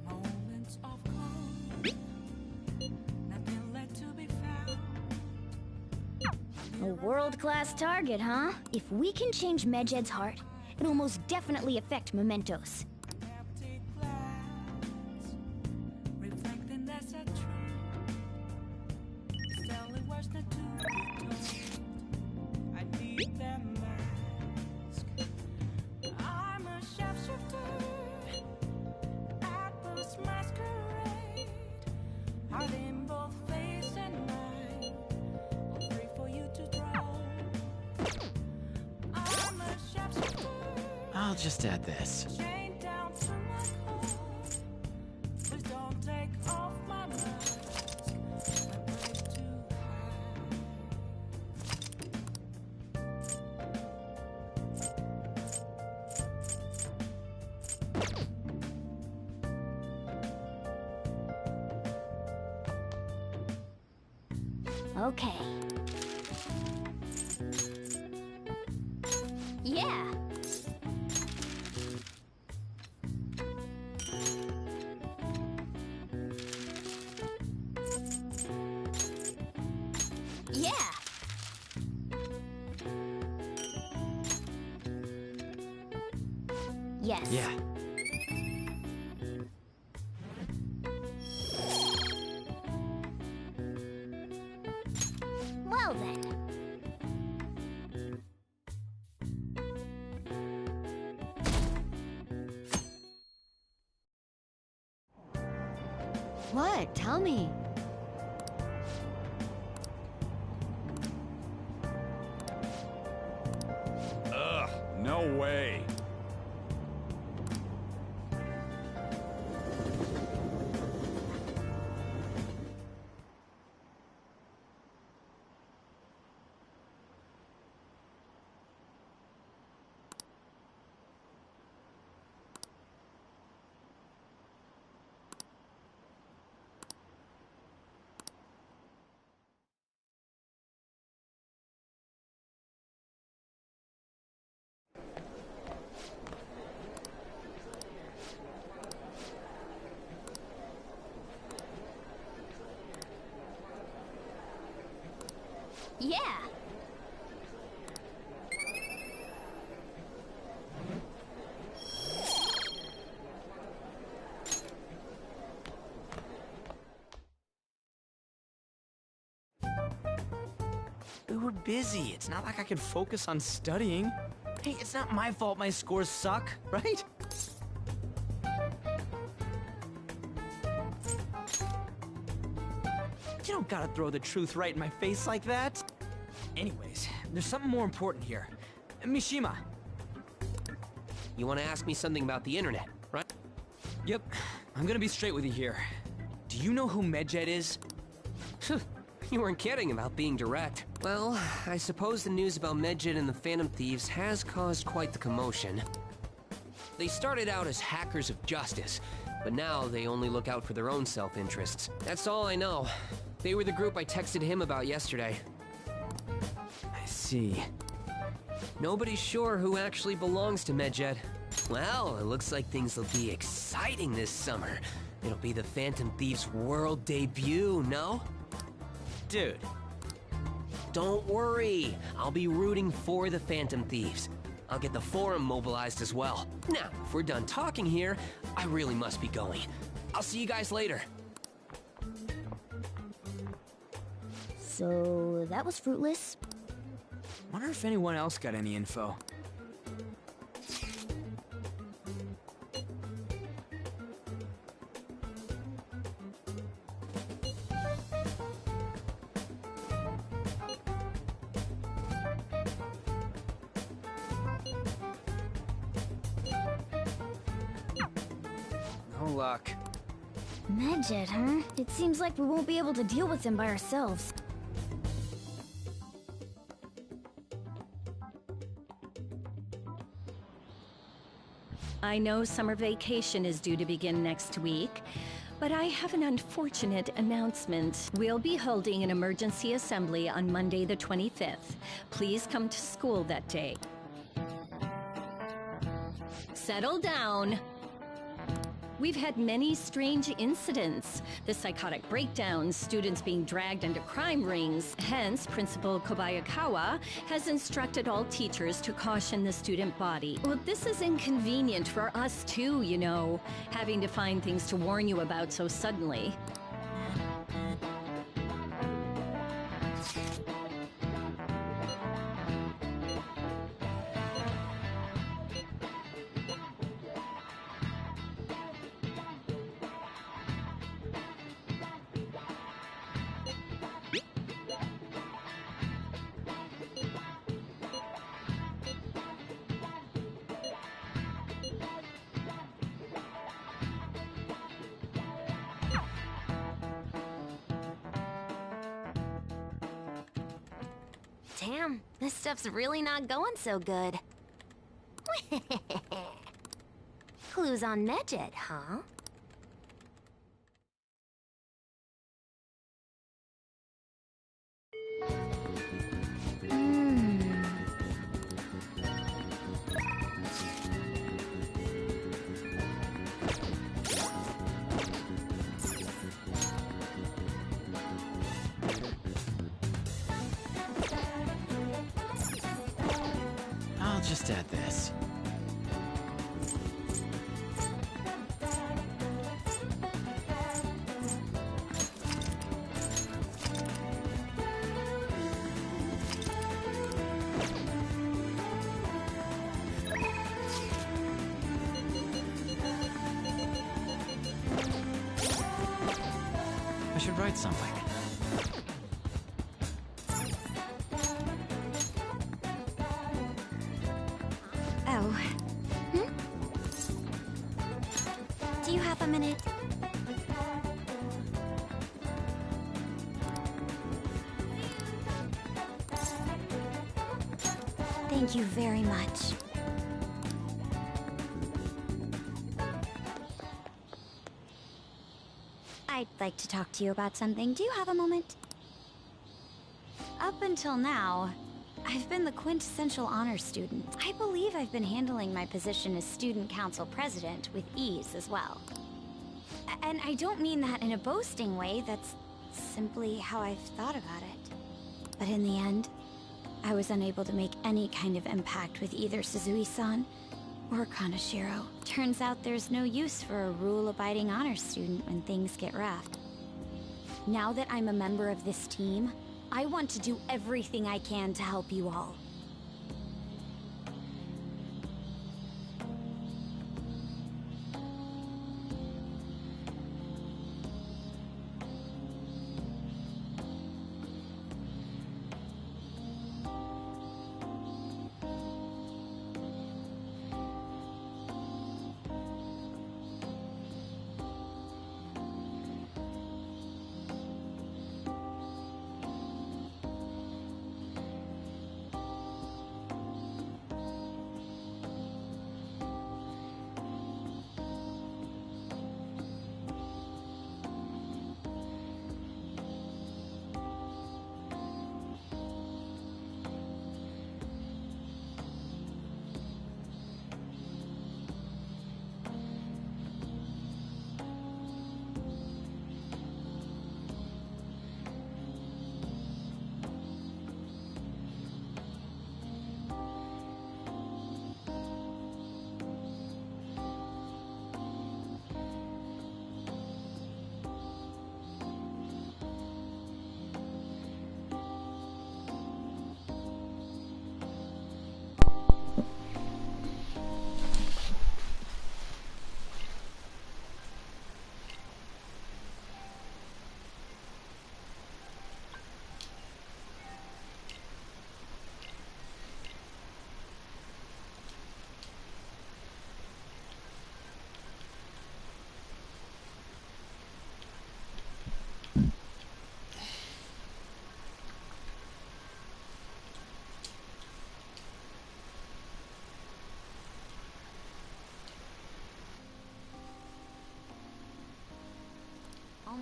Moments of calm, nothing left to be found. A world-class target, huh? If we can change Medjed's heart, it'll most definitely affect Mementos. Empty glass, reflecting that's a truth. It's telling words not to be told. I need that mask. I'm a sharpshooter at Ghost Masquerade, hiding both face and mind, all free for you to draw. I'm a sharpshooter. I'll just add this. Chained down to my core. Please don't take off my mask. My brain's too Okay. Yeah. Yeah. Yes. Yeah. Well then. What? Tell me. Ugh, no way. Yeah. We were busy. It's not like I could focus on studying. Hey, it's not my fault my scores suck, right? You don't gotta throw the truth right in my face like that. Anyways, there's something more important here. Mishima. You want to ask me something about the internet, right? Yep. I'm gonna be straight with you here. Do you know who Medjed is? You weren't kidding about being direct. Well, I suppose the news about Medjed and the Phantom Thieves has caused quite the commotion. They started out as hackers of justice, but now they only look out for their own self-interests. That's all I know. They were the group I texted him about yesterday. I see. Nobody's sure who actually belongs to Medjed. Well, it looks like things will be exciting this summer. It'll be the Phantom Thieves' world debut, no? Dude. Don't worry. I'll be rooting for the Phantom Thieves. I'll get the forum mobilized as well. Now, if we're done talking here, I really must be going. I'll see you guys later. So, that was fruitless. Wonder if anyone else got any info. No luck. Medjed, huh? It seems like we won't be able to deal with him by ourselves. I know summer vacation is due to begin next week, but I have an unfortunate announcement. We'll be holding an emergency assembly on Monday the 25th. Please come to school that day. Settle down. We've had many strange incidents. The psychotic breakdowns, students being dragged into crime rings. Hence, Principal Kobayakawa has instructed all teachers to caution the student body. Well, this is inconvenient for us too, you know, having to find things to warn you about so suddenly. Damn, this stuff's really not going so good. Clues on Medjed, huh? I'll just add this. I should write something. Oh. Do you have a minute? Thank you very much. I'd like to talk to you about something. Do you have a moment? Up until now, I've been the quintessential honor student. I believe I've been handling my position as student council president with ease as well. And I don't mean that in a boasting way, that's simply how I've thought about it. But in the end, I was unable to make any kind of impact with either Suzui-san or Kaneshiro. Turns out there's no use for a rule-abiding honor student when things get rough. Now that I'm a member of this team, I want to do everything I can to help you all.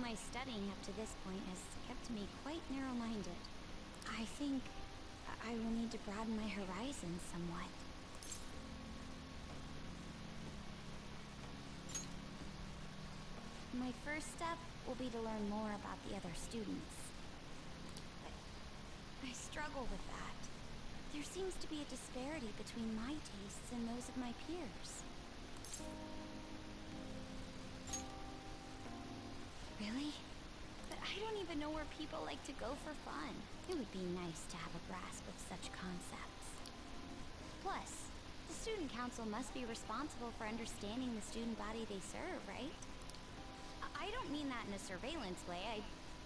my studying up to this point has kept me quite narrow-minded. I think I will need to broaden my horizons somewhat. My first step will be to learn more about the other students. I struggle with that. There seems to be a disparity between my tastes and those of my peers. Really? But I don't even know where people like to go for fun. It would be nice to have a grasp of such concepts. Plus, the student council must be responsible for understanding the student body they serve, right? I don't mean that in a surveillance way. I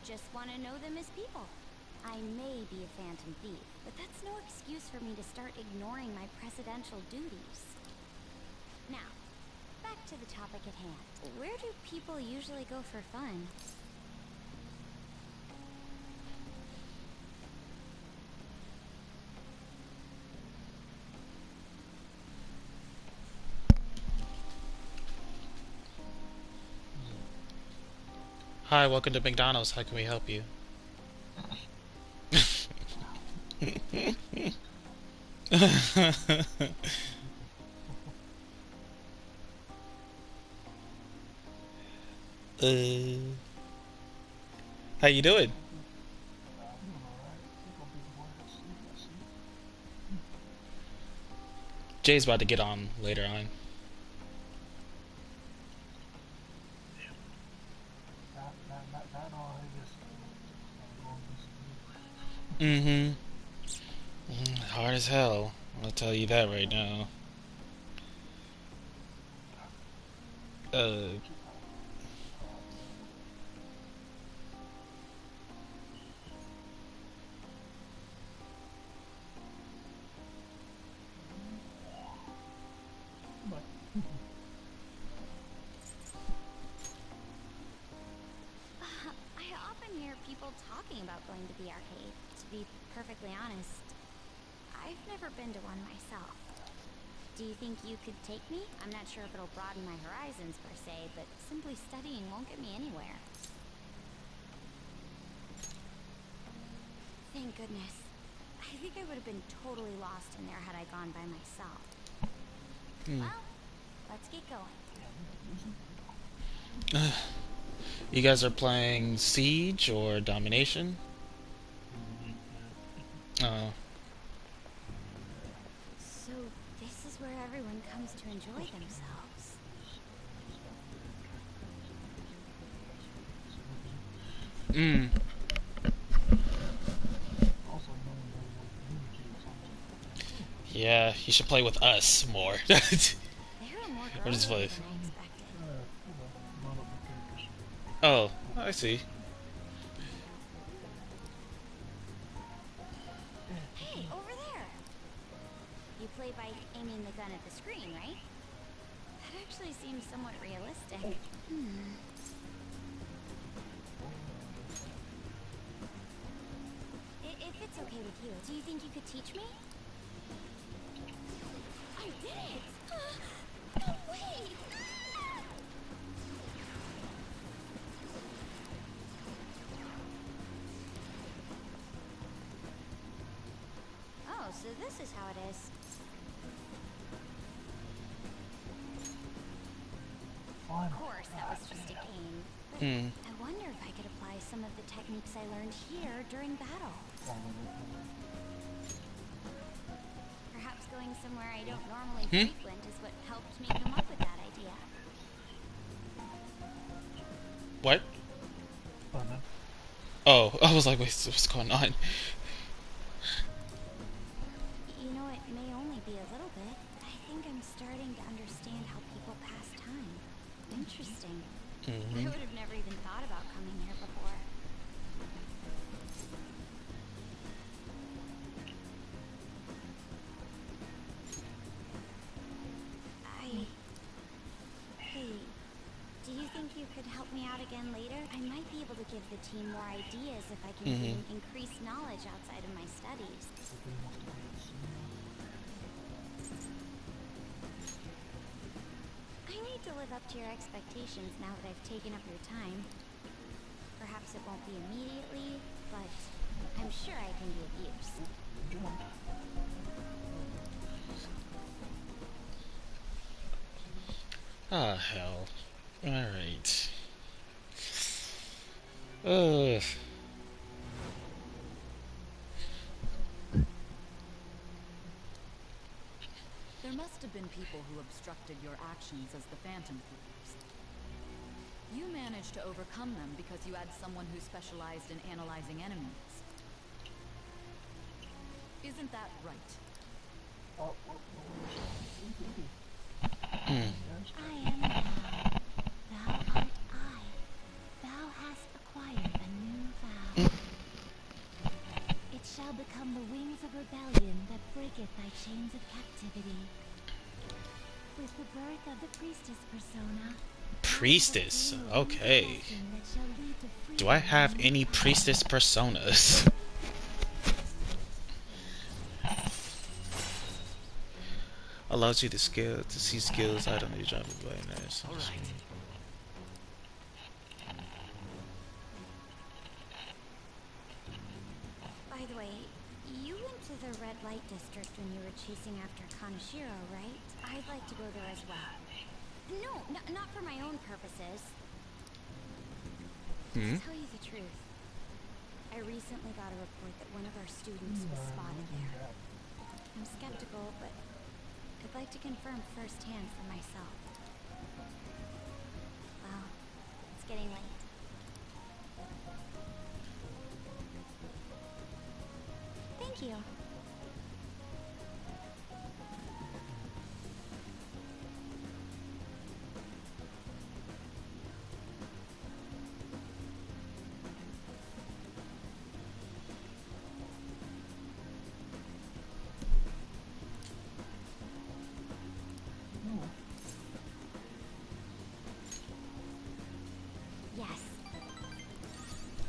just want to know them as people. I may be a phantom thief, but that's no excuse for me to start ignoring my presidential duties. Now, back to the topic at hand. Where do people usually go for fun? Hi, welcome to McDonald's. How can we help you? How you doing? Jay's about to get on later on. Mm-hmm. Hard as hell. I'll tell you that right now. I often hear people talking about going to the arcade. To be perfectly honest, I've never been to one myself. Do you think you could take me? I'm not sure if it'll broaden my horizons per se, but simply studying won't get me anywhere. Thank goodness. I think I would have been totally lost in there had I gone by myself. Well, let's get going. You guys are playing Siege or Domination? Oh. So this is where everyone comes to enjoy themselves. Yeah, you should play with us more. I'm just playing. Oh, I see. Hey, over there! You play by aiming the gun at the screen, right? That actually seems somewhat realistic. If it's okay with you, do you think you could teach me? I did it! No, wait! Oh, so this is how it is. Of course, that was just a game. But I wonder if I could apply some of the techniques I learned here during battle. Perhaps going somewhere I don't normally frequent is what helped me come up with that idea. What? Oh, I was like, wait, what's going on? You know, it may only be a little bit. I think I'm starting to understand how people pass time. Interesting. I would have never even thought about coming here before. Hey, do you think you could help me out again later? I might be able to give the team more ideas if I can gain increased knowledge outside of my studies. I need to live up to your expectations now that I've taken up your time. Perhaps it won't be immediately, but I'm sure I can be of use. Ah, hell. Alright. Ugh. There must have been people who obstructed your actions as the Phantom Thieves. You managed to overcome them because you had someone who specialized in analyzing enemies. Isn't that right? I am thou. Thou art I. Thou hast acquired a new vow. It shall become the wings of rebellion that breaketh thy chains of captivity. With the birth of the priestess persona. Priestess? Okay. Do I have any priestess personas? Allows you to see skills I don't need to drop it by nice. Alright. By the way, you went to the red light district when you were chasing after Kaneshiro, right? I'd like to go there as well. No, not for my own purposes. To tell you the truth, I recently got a report that one of our students was spotted there. I'm skeptical, but I'd like to confirm firsthand for myself. Well, it's getting late. Thank you. Yes.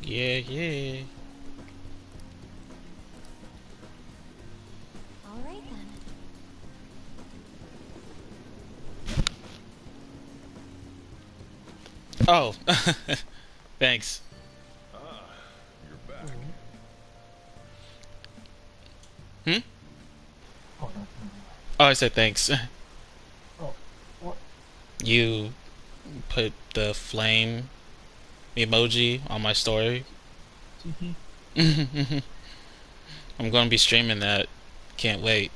Yeah. All right then. Oh, thanks. You're back. Oh, I said thanks. Oh, what? You put the flame emoji on my story. I'm gonna be streaming that. Can't wait.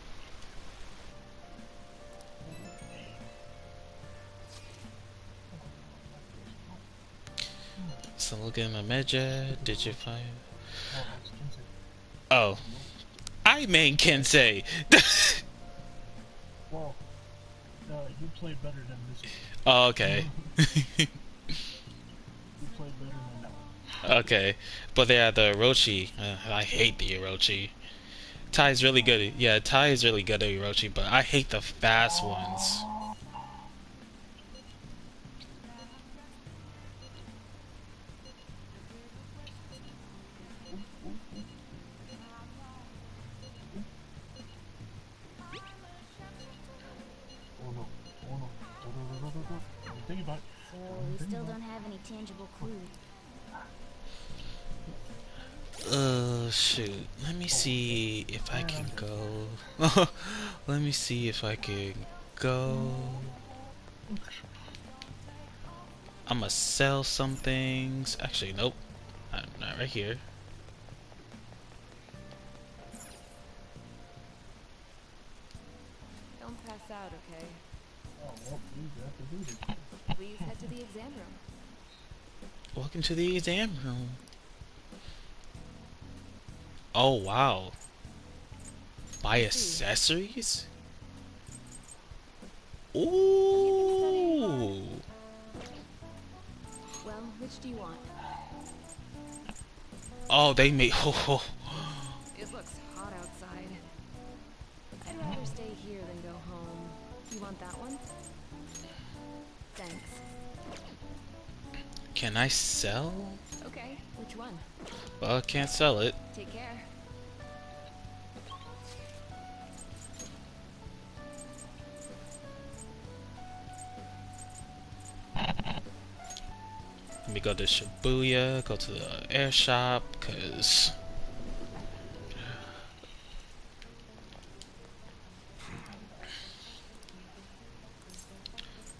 So look at my Meja. Did you find? Oh, I main Kensei. Well, you played better than this. Oh, okay. You played better than that one. Okay, but yeah, the Orochi. I hate the Orochi. Ty's really good. Yeah, Ty is really good at Orochi, but I hate the fast ones. Think about it. So we still don't have any tangible clues. Shoot. Let me see if I can go. Let me see if I can go. I'ma sell some things. Actually, nope. Not right here. Don't pass out, okay? Oh, well, please, have to do this. Please head to the exam room. Welcome to the exam room. Oh, wow. Buy accessories? Ooh. Well, which do you want? Oh, they made. Oh, It looks hot outside. I'd rather stay here than go home. You want that one? Thanks. Can I sell? Okay, which one? Well, I can't sell it. Take care. Let me go to Shibuya, go to the air shop, cause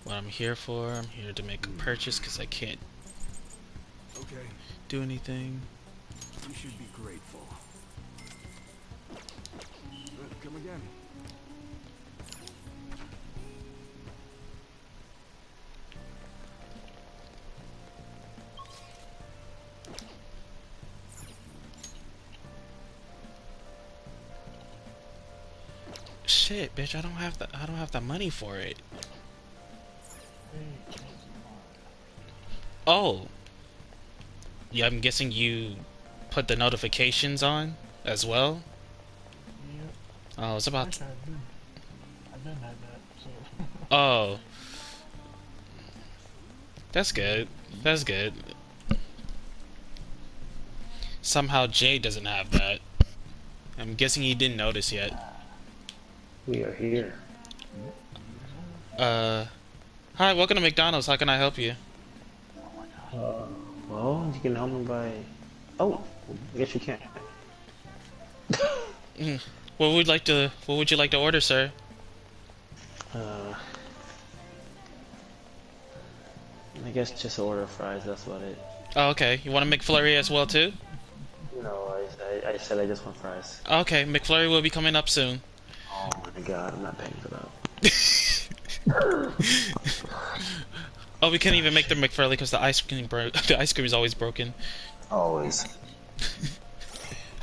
what I'm here for, I'm here to make a purchase cause I can't do anything. You should be grateful. Come again. Shit, bitch! I don't have the money for it. Oh. Yeah, I'm guessing you put the notifications on as well. Yep. Oh, it's about. Actually, I didn't have that. So. Oh. That's good. That's good. Somehow Jay doesn't have that. I'm guessing he didn't notice yet. We are here. Hi, welcome to McDonald's. How can I help you? Well, you can help me by... Oh, I guess you can't. What would you like to order, sir? I guess just order fries, that's about it. Oh, okay. You want a McFlurry as well, too? No, I said I just want fries. Okay, McFlurry will be coming up soon. Oh my god, I'm not paying for that. Oh, we couldn't even make the McFlurry because the ice cream the ice cream is always broken. Always.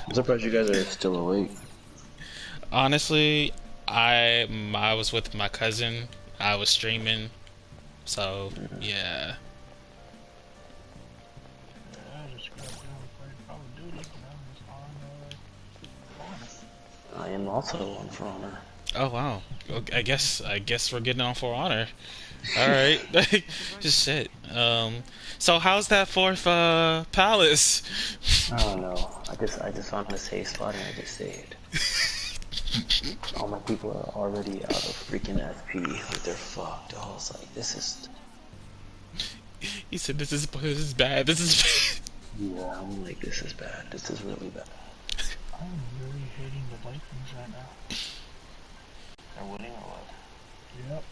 I'm surprised you guys are still awake. Honestly, I was with my cousin. I was streaming, so yeah. I am also on For Honor. Oh wow. I guess we're getting on For Honor. All right. Just shit. So how's that fourth palace? I don't know. I just found a safe spot and I just saved. All my people are already out of freaking FP. Like they're fucked. I was like, this is. He said, "This is bad. This is bad." Yeah, I'm like, this is bad. This is really bad. I'm really hating the Vikings right now. They're winning or what? Yep.